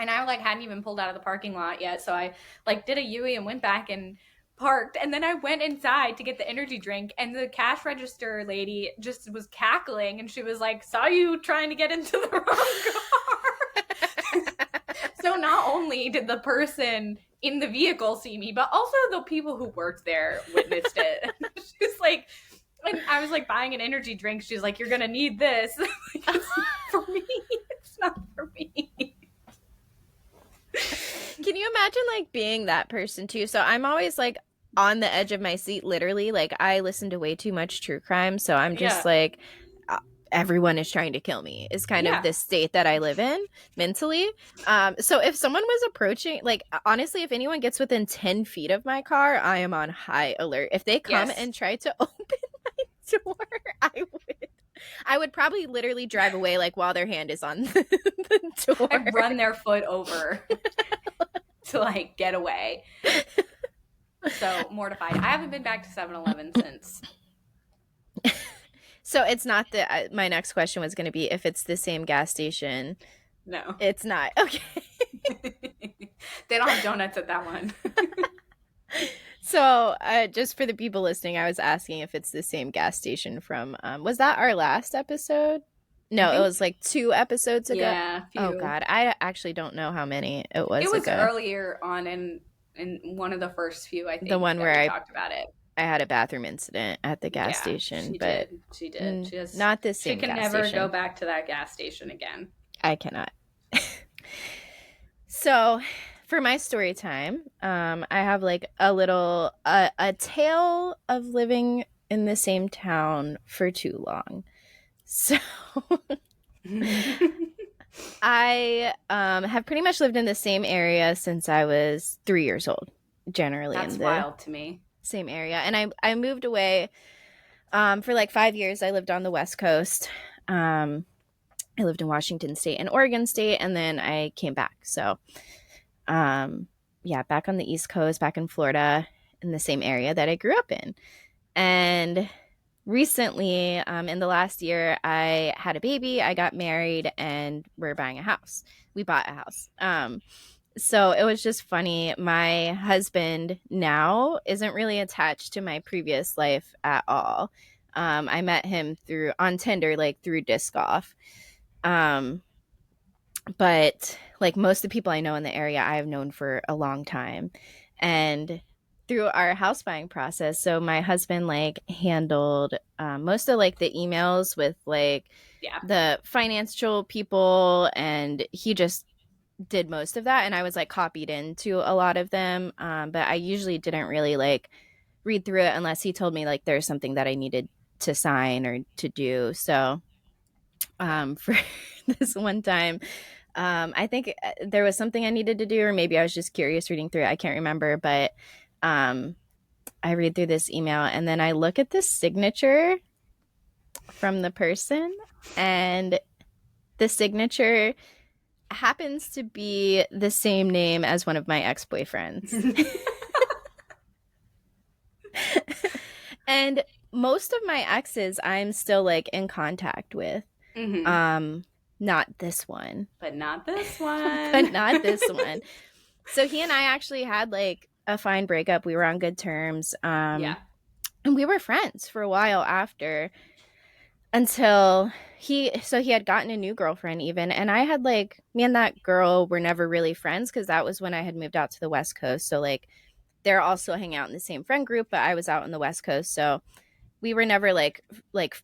And I like hadn't even pulled out of the parking lot yet, so I like did a Yui and went back and parked. And then I went inside to get the energy drink, and the cash register lady just was cackling, and she was like, saw you trying to get into the wrong car. So not only did the person in the vehicle see me, but also the people who worked there witnessed it. She's like, and I was like buying an energy drink, she's like, you're gonna need this. Like, it's not for me. It's not for me. Can you imagine like being that person too? So I'm always like on the edge of my seat, literally. Like I listen to way too much true crime, so I'm just Yeah. like everyone is trying to kill me is kind of Yeah. the state that I live in mentally. So if someone was approaching, like honestly, if anyone gets within 10 feet of my car, I am on high alert. If they come Yes. and try to open my door, I would probably literally drive away like while their hand is on the door. I'd run their foot over to like get away. So mortified. I haven't been back to 7-Eleven since. So it's not that my next question was going to be if it's the same gas station. No. It's not. Okay. They don't have donuts at that one. So just for the people listening, I was asking if it's the same gas station from, was that our last episode? I No, it think, was like 2 episodes ago. yeah, a Oh few. God, I actually don't know how many it It was was ago. earlier on in one of the first few, I The think, one that where we I talked about it. I had a bathroom incident at the gas Yeah, station, she but did. She did. not the She same can gas never go station. back to that gas station again. I cannot. So for my story time, I have like a little a tale of living in the same town for too long. So I have pretty much lived in the same area since I was 3 years old, generally in That's the wild to me. same area. And I moved away for like 5 years. I lived on the West Coast. I lived in Washington State and Oregon State, and then I came back. So, um, yeah, back on the East Coast, back in Florida, in the same area that I grew up in. And recently, in the last year, I had a baby, I got married, and we're buying a house. We bought a house. So it was just funny. My husband now isn't really attached to my previous life at all. I met him through on Tinder, like through disc golf. Um, but like most of the people I know in the area, I have known for a long time. And through our house buying process, so my husband like handled most of like the emails with like Yeah. the financial people, and he just did most of that. And I was like copied into a lot of them. But I usually didn't really like read through it unless he told me like there's something that I needed to sign or to do. So for this one time, I think there was something I needed to do, or maybe I was just curious reading through it. I can't remember, but um, I read through this email and then I look at the signature from the person, and the signature happens to be the same name as one of my ex boyfriends. And most of my exes I'm still like in contact with. Hmm. Um, not this one. But not this But one. not this one. So he and I actually had like a fine breakup. We were on good terms. Yeah. And we were friends for a while after, until he had gotten a new girlfriend even, and I had like, me and that girl were never really friends because that was when I had moved out to the West Coast. So like they're also hanging out in the same friend group, but I was out in the West Coast. So we were never like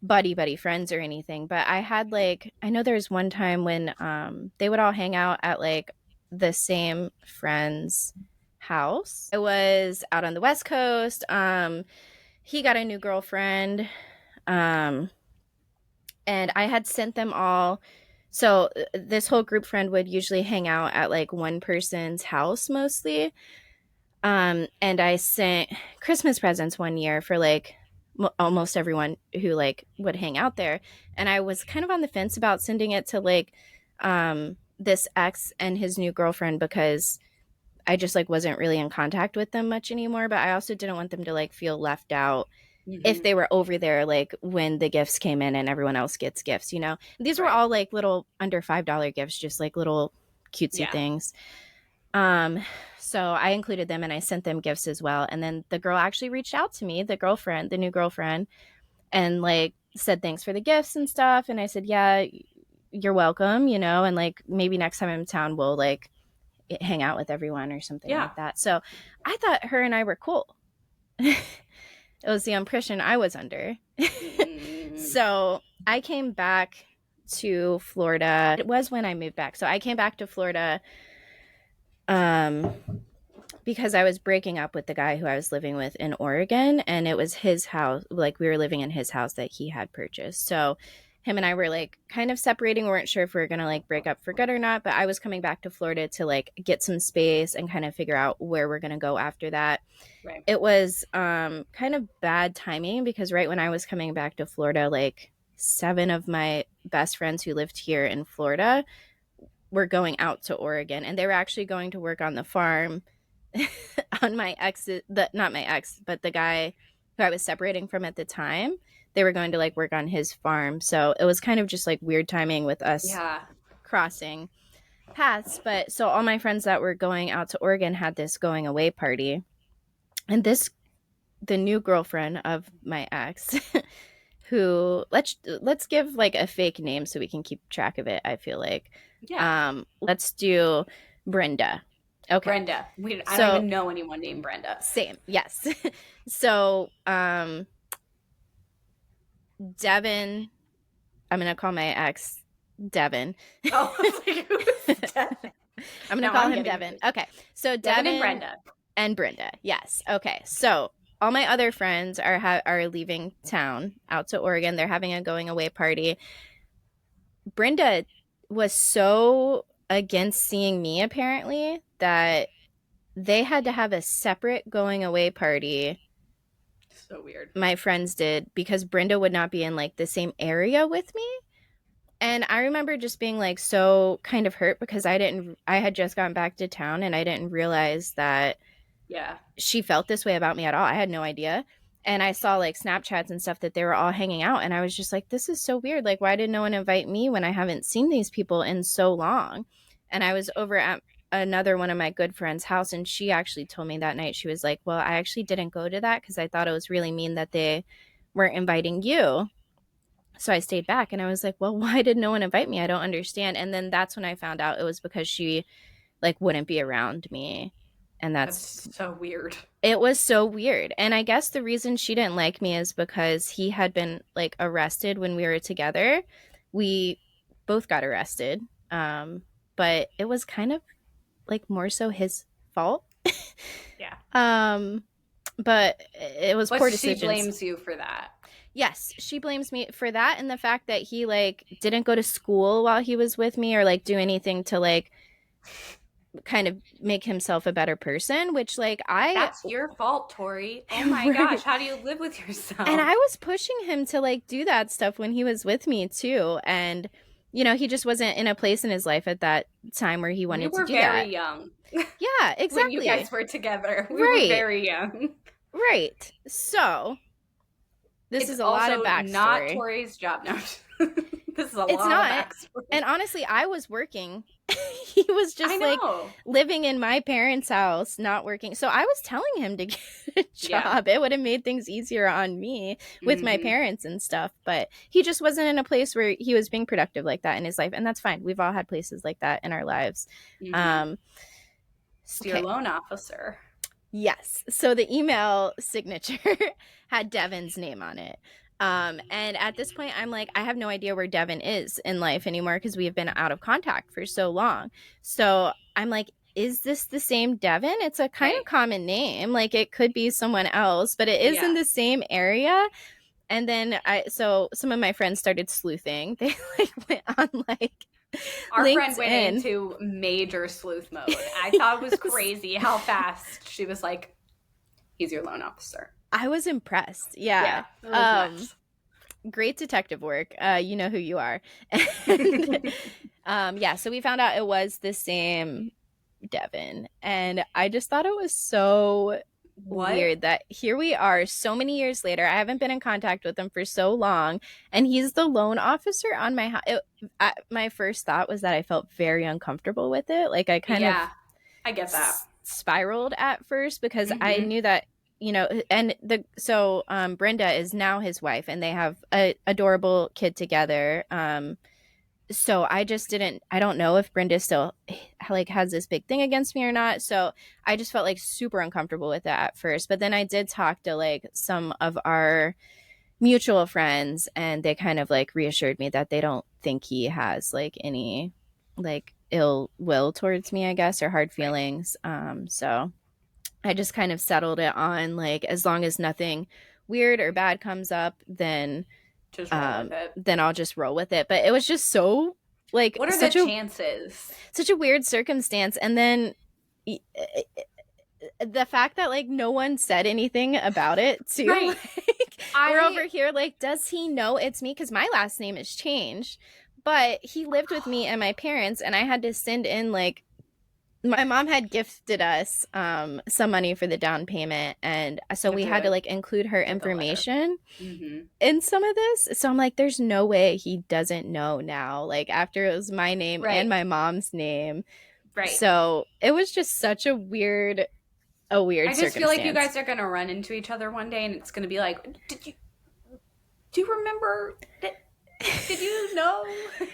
buddy friends or anything. But I had like, I know there was one time when they would all hang out at like the same friend's house. I was out on the West Coast. He got a new girlfriend. Um and I had sent them all. So this whole group friend would usually hang out at like one person's house mostly. And I sent Christmas presents one year for like almost everyone who like would hang out there. And I was kind of on the fence about sending it to like this ex and his new girlfriend because I just like wasn't really in contact with them much anymore. But I also didn't want them to like feel left out if Hmm. they were over there like when the gifts came in and everyone else gets gifts, you know. These were Right. all like little under $5 gifts, just like little cutesy Yeah. things. um so I included them and I sent them gifts as well, and then the girl actually reached out to me, the girlfriend, the new girlfriend, and like said thanks for the gifts and stuff, and I said, yeah, you're welcome, you know, and like maybe next time I'm in town we'll like hang out with everyone or something Yeah. like that. So I thought her and I were cool. It was the impression I was under. Mm. So I came back to Florida. It was when I moved back. So I came back to Florida um, because I was breaking up with the guy who I was living with in Oregon. And it was his house. Like we were living in his house that he had purchased. So him and I were like kind of separating. We weren't sure if we were going to like break up for good or not. But I was coming back to Florida to like get some space and kind of figure out where we're going to go after that. Right. It was kind of bad timing because right when I was coming back to Florida, like 7 of my best friends who lived here in Florida were going out to Oregon, and they were actually going to work on the farm on my ex, the not my ex, but the guy who I was separating from at the time. They were going to like work on his farm. So it was kind of just like weird timing with us Yeah. crossing paths. But so all my friends that were going out to Oregon had this going away party. And this the new girlfriend of my ex who let's give like a fake name so we can keep track of it, I feel like. Yeah. Let's do Brenda. Okay. Brenda. I don't So even know anyone named Brenda. same. Yes. So Devin, I'm going to call my ex Devin. Oh, I was like, who's Devin? I'm gonna Now call I'm him getting Devin. confused. Okay, so Devin and Devin Brenda. and Brenda. Yes. Okay. So all my other friends are leaving town out to Oregon. They're having a going away party. Brenda was so against seeing me apparently that they had to have a separate going away party. So weird. My friends did because Brenda would not be in like the same area with me. And I remember just being like so kind of hurt because I had just gotten back to town and I didn't realize that Yeah. she felt this way about me at all. I had no idea. And I saw like Snapchats and stuff that they were all hanging out. And I was just like, this is so weird. Like, why did no one invite me when I haven't seen these people in so long? And I was over at another one of my good friends' house. And she actually told me that night, she was like, well, I actually didn't go to that because I thought it was really mean that they weren't inviting you. So I stayed back and I was like, well, why did no one invite me? I don't understand. And then that's when I found out it was because she like wouldn't be around me. And That's so weird. it was so weird. And I guess the reason she didn't like me is because he had been like arrested when we were together. We both got arrested. Um, but it was kind of like more so his fault. Yeah. But it was But poor she decisions. blames you for that. Yes, she blames me for that and the fact that he like didn't go to school while he was with me or like do anything to like kind of make himself a better person, which like I That's your fault, Tori. Oh my right. gosh, how do you live with And yourself? I was pushing him to like do that stuff when he was with me too. And, you know, he just wasn't in a place in his life at that time where he We wanted to were do very that. young Yeah, when you exactly. guys were together. We were Right. very young. Right. So this It's is a lot of also not backstory. Tori's job. No, this is a It's lot of not. backstory. And honestly, I was working. He was I just like know. living in my parents' house, not working. So I was telling him to get a Yeah. job. It would have made things easier on me with my Hmm. parents and stuff. But he just wasn't in a place where he was being productive like that in his life. And that's fine. We've all had places like that in our lives. Hmm. Um, So your okay. loan officer. Yes. So the email signature had Devin's name on it. And at this point, I'm like, I have no idea where Devin is in life anymore because we have been out of contact for so long. So I'm like, is this the same Devin? It's a kind of Right. common name. Like it could be someone else, but it is in Yeah. the same area. And then so some of my friends started sleuthing. They like went on like Our friend went LinkedIn. into major sleuth mode. I thought it was crazy how fast she was like, he's your loan officer. I was impressed. Yeah. Yeah, it was nuts. Great detective work. You know who you are. And yeah, so we found out it was the same Devin. And I just thought it was so What? weird that here we are so many years later. I haven't been in contact with him for so long. And he's the loan officer on my house. My first thought was that I felt very uncomfortable with it. Like I kind of Yeah, I get that. spiraled at first because I Hmm. knew that and Brenda is now his wife and they have a adorable kid together. So I don't know if Brenda still like has this big thing against me or not. So I just felt like super uncomfortable with that at first. But then I did talk to like some of our mutual friends and they kind of like reassured me that they don't think he has like any like ill will towards me, I guess, or hard Right. feelings. So I just kind of settled it on like as long as nothing weird or bad comes up, Just roll with it. then I'll just roll with it. But it was just so like What are the chances? such a weird circumstance. And then the fact that like no one said anything about it too. Right. Like we're I over here like, does he know it's me? Because my last name is changed, but he lived with me and my parents, and I had to send in like my mom had gifted us some money for the down payment, and so you have we had to to like include her get the letter. information Hmm. in some of this. So I'm like, there's no way he doesn't know now, like after it was my name and Right. my mom's name. Right. So it was just such a weird I just feel like you circumstance. guys are gonna run into each other one day, and it's gonna be like, do you remember? Did you know?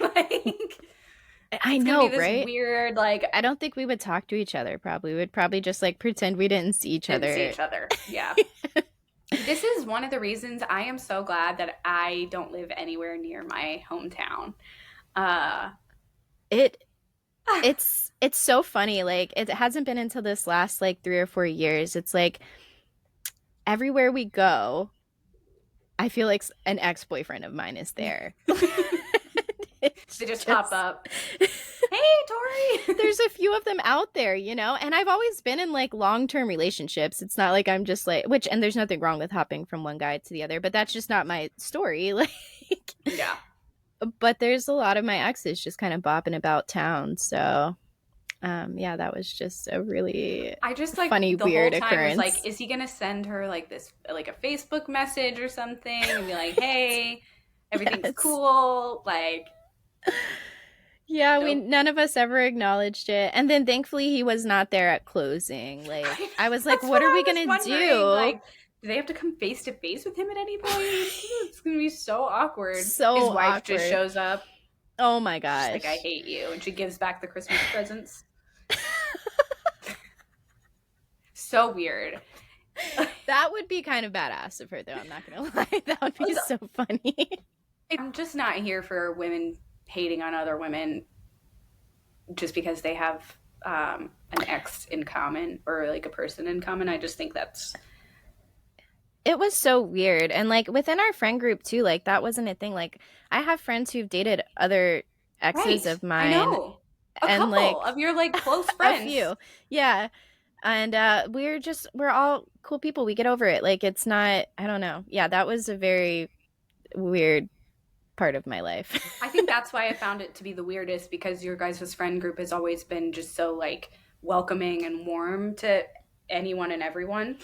Like, I it's gonna be know, this right? weird, like, I don't think we would talk to each other probably. We'd probably just like pretend we didn't see each didn't see other. each other. Yeah. This is one of the reasons I am so glad that I don't live anywhere near my hometown. Uh, It it's so funny. Like it hasn't been until this last like 3 or 4 years. It's like everywhere we go, I feel like an ex-boyfriend of mine is there. They It's just pop just up. Hey, Tori. there's a few of them out there, you know? And I've always been in like long-term relationships. It's not like I'm just like which and there's nothing wrong with hopping from one guy to the other, but that's just not my story. Like Yeah. but there's a lot of my exes just kind of bopping about town. So, yeah, that was just a really I just like funny, the whole weird time was like, occurrence. is he gonna send her like this, like a Facebook message or something, and be like, hey, everything's Yes. cool, like, Yeah, we nope. none of us ever acknowledged it. And then thankfully he was not there at closing. Like I was like, That's what what are I we was gonna wondering. do? Like, do they have to come face to face with him at any point? It's gonna be so awkward. So His wife just awkward. shows up. Oh my She's like, I gosh. hate you, and she gives back the Christmas presents. So weird. That would be kind of badass of her though, I'm not gonna lie. That would be so funny. I'm just not here for women hating on other women just because they have an ex in common or like a person in common. I just think that's It was so weird. And like within our friend group too, like that wasn't a thing. Like I have friends who've dated other exes right. of I mine know. A and couple like of your like close a friends. few. Yeah. And we're all cool people. We get over it. Like it's not I don't know. Yeah, that was a very weird part of my life. I think that's why I found it to be the weirdest because your guys' friend group has always been just so like welcoming and warm to anyone and everyone.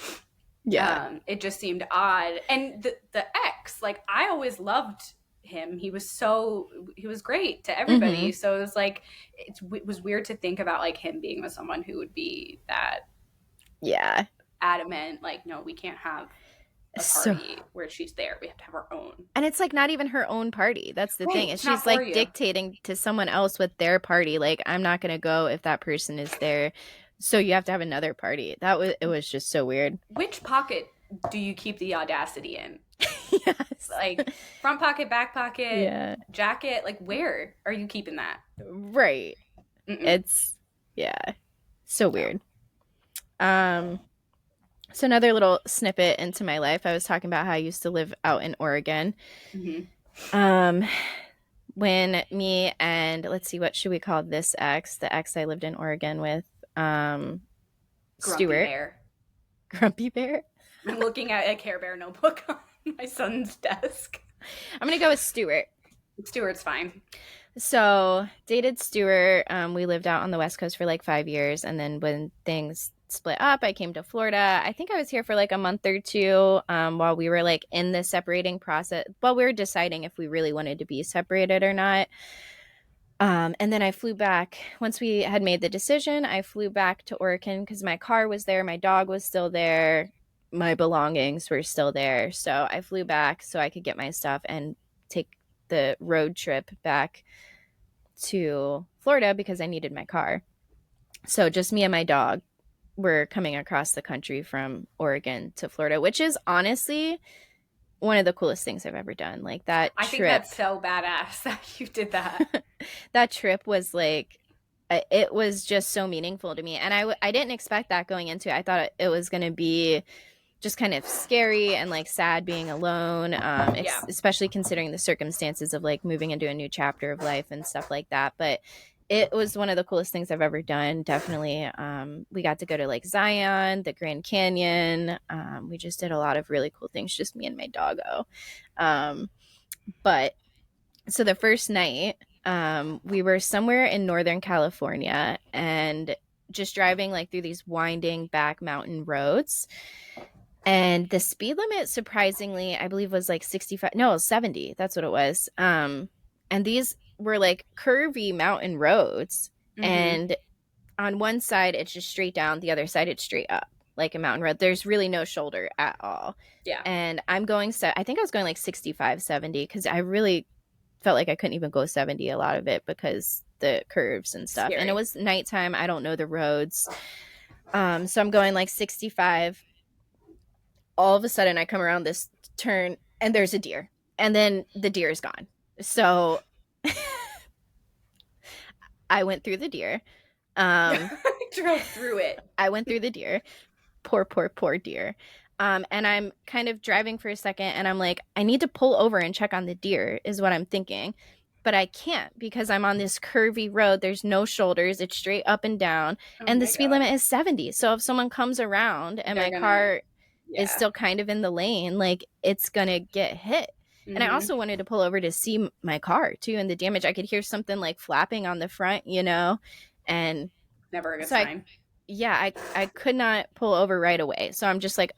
Yeah. It just seemed odd. And the ex, like I always loved him. He was great to everybody. Mhm. So it was like it was weird to think about like him being with someone who would be that Yeah. adamant. Like, no, we can't have a So party where she's there. We have to have our own. and it's like not even her own party. That's the Right. thing. Is It's not she's for like you. dictating to someone else with their party. Like I'm not going to go if that person is there. So you have to have another party. That was it was just so weird. Which pocket do you keep the audacity in? Yes. Like front pocket, back pocket, Yeah. jacket. Like where are you keeping that? Right. Mm-mm. It's yeah. So No. weird. Um so another little snippet into my life. I was talking about how I used to live out in Oregon. Mm-hmm. Um when me and let's see what should we call this ex, the ex I lived in Oregon with Grumpy Stuart, bear. Grumpy Bear. I'm looking at a Care Bear notebook on my son's desk. I'm gonna go with Stuart. Stuart's fine. So dated Stuart. We lived out on the West Coast for like 5 years, and then when things split up, I came to Florida. I think I was here for like a month or two while we were like in the separating process. While we were deciding if we really wanted to be separated or not. And then I flew back. Once we had made the decision, I flew back to Oregon because my car was there, my dog was still there, my belongings were still there. So I flew back so I could get my stuff and take the road trip back to Florida because I needed my car. So just me and my dog were coming across the country from Oregon to Florida, which is honestly one of the coolest things I've ever done. Like that I think trip that's so badass that you did that. that trip was like it was just so meaningful to me and I didn't expect that going into it. I thought it was going to be just kind of scary and like sad being alone, Yeah. especially considering the circumstances of like moving into a new chapter of life and stuff like that. But it was one of the coolest things I've ever done, definitely. We got to go to like Zion, the Grand Canyon. We just did a lot of really cool things, just me and my doggo. But so the first night, we were somewhere in Northern California and just driving like through these winding back mountain roads. And the speed limit, surprisingly, I believe was like 65, no, 70. That's what it was. And these were like curvy mountain roads. Mm-hmm. And on one side, it's just straight down, the other side, it's straight up like a mountain road. There's really no shoulder at all. Yeah. And I think I was going like 65, 70 because I really felt like I couldn't even go 70 a lot of it because the curves and stuff. And it Scary. was nighttime. I don't know the roads. So I'm going like 65. All of a sudden I come around this turn and there's a deer. And then the deer is gone. So I went through the deer. Um, Drove through it. I went through the deer. Poor deer. And I'm kind of driving for a second and I'm like, I need to pull over and check on the deer, is what I'm thinking. But I can't because I'm on this curvy road. There's no shoulders, it's straight up and down. Oh And the my speed god. limit is 70. So if someone comes around and They're my gonna, car is yeah. still kind of in the lane, like it's gonna get hit. And I Mm-hmm. also wanted to pull over to see my car too and the damage. I could hear something like flapping on the front, you know? And Never a good so I sign. yeah, I could not pull over right away. So I'm just like,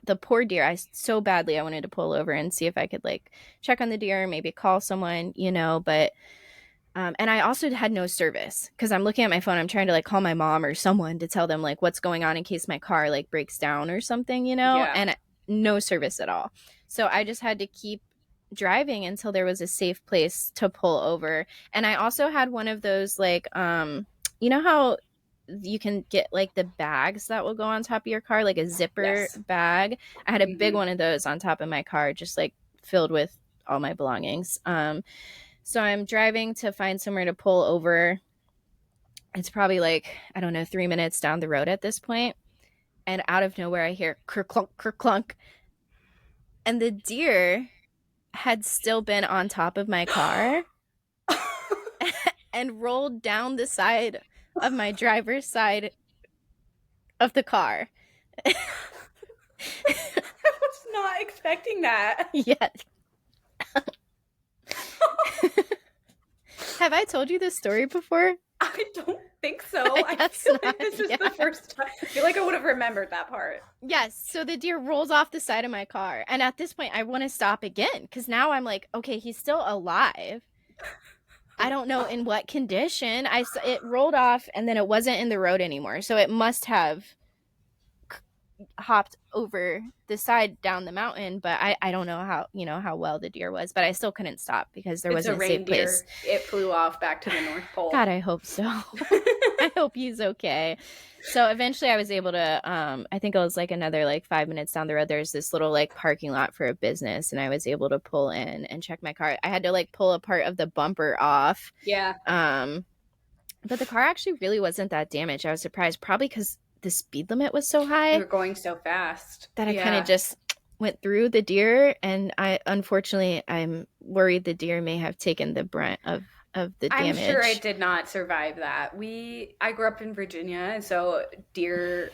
the poor deer. I so badly I wanted to pull over and see if I could like check on the deer, maybe call someone, you know. But and I also had no service because I'm looking at my phone. I'm trying to like call my mom or someone to tell them like what's going on in case my car like breaks down or something, you know. Yeah. And no service at all. So I just had to keep driving until there was a safe place to pull over. And I also had one of those like you know how you can get like the bags that will go on top of your car, like a zipper Yes. bag. I had a big Mm-hmm. one of those on top of my car, just like filled with all my belongings. So I'm driving to find somewhere to pull over. It's probably like, I don't know, 3 minutes down the road at this point. And out of nowhere, I hear kerclunk, kerclunk. And the deer had still been on top of my car and rolled down the side of my driver's side of the car. I was not expecting that. Yeah. Have I told you this story before? I don't think so. I I guess feel not. like this is Yeah. the first time. I feel like I would have remembered that part. Yes. So the deer rolls off the side of my car. And at this point, I want to stop again because now I'm like, okay, he's still alive. I don't know in what condition. It rolled off and then it wasn't in the road anymore. So it must have hopped over the side down the mountain, but I don't know how, you know, how well the deer was, but I still couldn't stop because there It's a wasn't a safe place. reindeer. It flew off back to the North Pole. God, I hope so. I hope he's okay. So eventually I was able to I think it was like another like 5 minutes down the road, there's this little like parking lot for a business and I was able to pull in and check my car. I had to like pull a part of the bumper off. Yeah. But the car actually really wasn't that damaged. I was surprised, probably because the speed limit was so You high were going so fast. that I kind of Yeah. just went through the deer. And I'm worried the deer may have taken the brunt of the I'm sure I damage. did not survive that. I grew up in Virginia, and so deer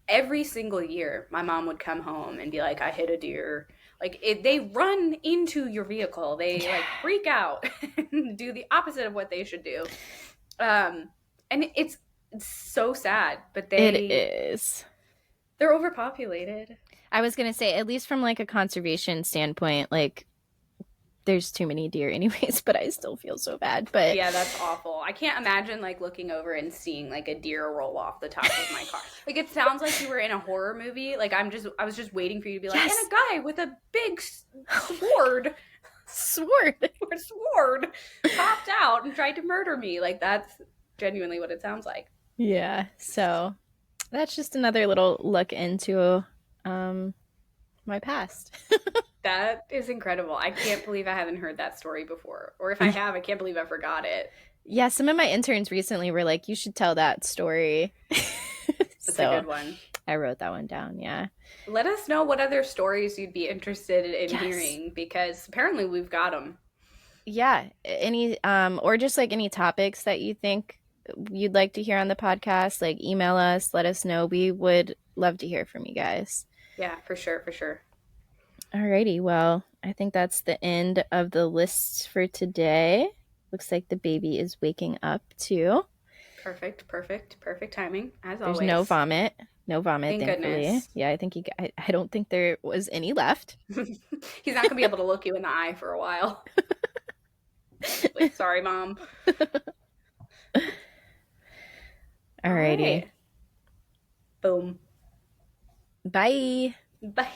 every single year my mom would come home and be like, I hit a deer. They run into your vehicle. They like freak out and do the opposite of what they should do. And it's so sad, but It is. they're overpopulated. I was gonna say, at least from like a conservation standpoint, like there's too many deer anyways, but I still feel so bad. But Yeah, that's awful. I can't imagine like looking over and seeing like a deer roll off the top of my car. Like it sounds like you were in a horror movie. Like I was just waiting for you to be like, yes, and a guy with a big sword sword. or sword popped out and tried to murder me. Like that's genuinely what it sounds like. Yeah. So that's just another little look into um my past. That is incredible. I can't believe I haven't heard that story before. Or if I have, I can't believe I forgot it. Yeah, some of my interns recently were like, you should tell that story. That's a So good one. I wrote that one down. Yeah. Let us know what other stories you'd be interested in Yes. hearing because apparently we've got them. Yeah. Any or just like any topics that you think you'd like to hear on the podcast, like email us, let us know. We would love to hear from you guys. Yeah, for sure, for sure. Alrighty, well, I think that's the end of the lists for today. Looks like the baby is waking up too. Perfect, perfect, perfect timing, as There's always. no vomit. No vomit, Thank thankfully. goodness. Yeah, I don't think there was any left. He's not going to be able to look you in the eye for a while. Like, sorry, Mom. Alrighty. All right. Boom. Bye. Bye.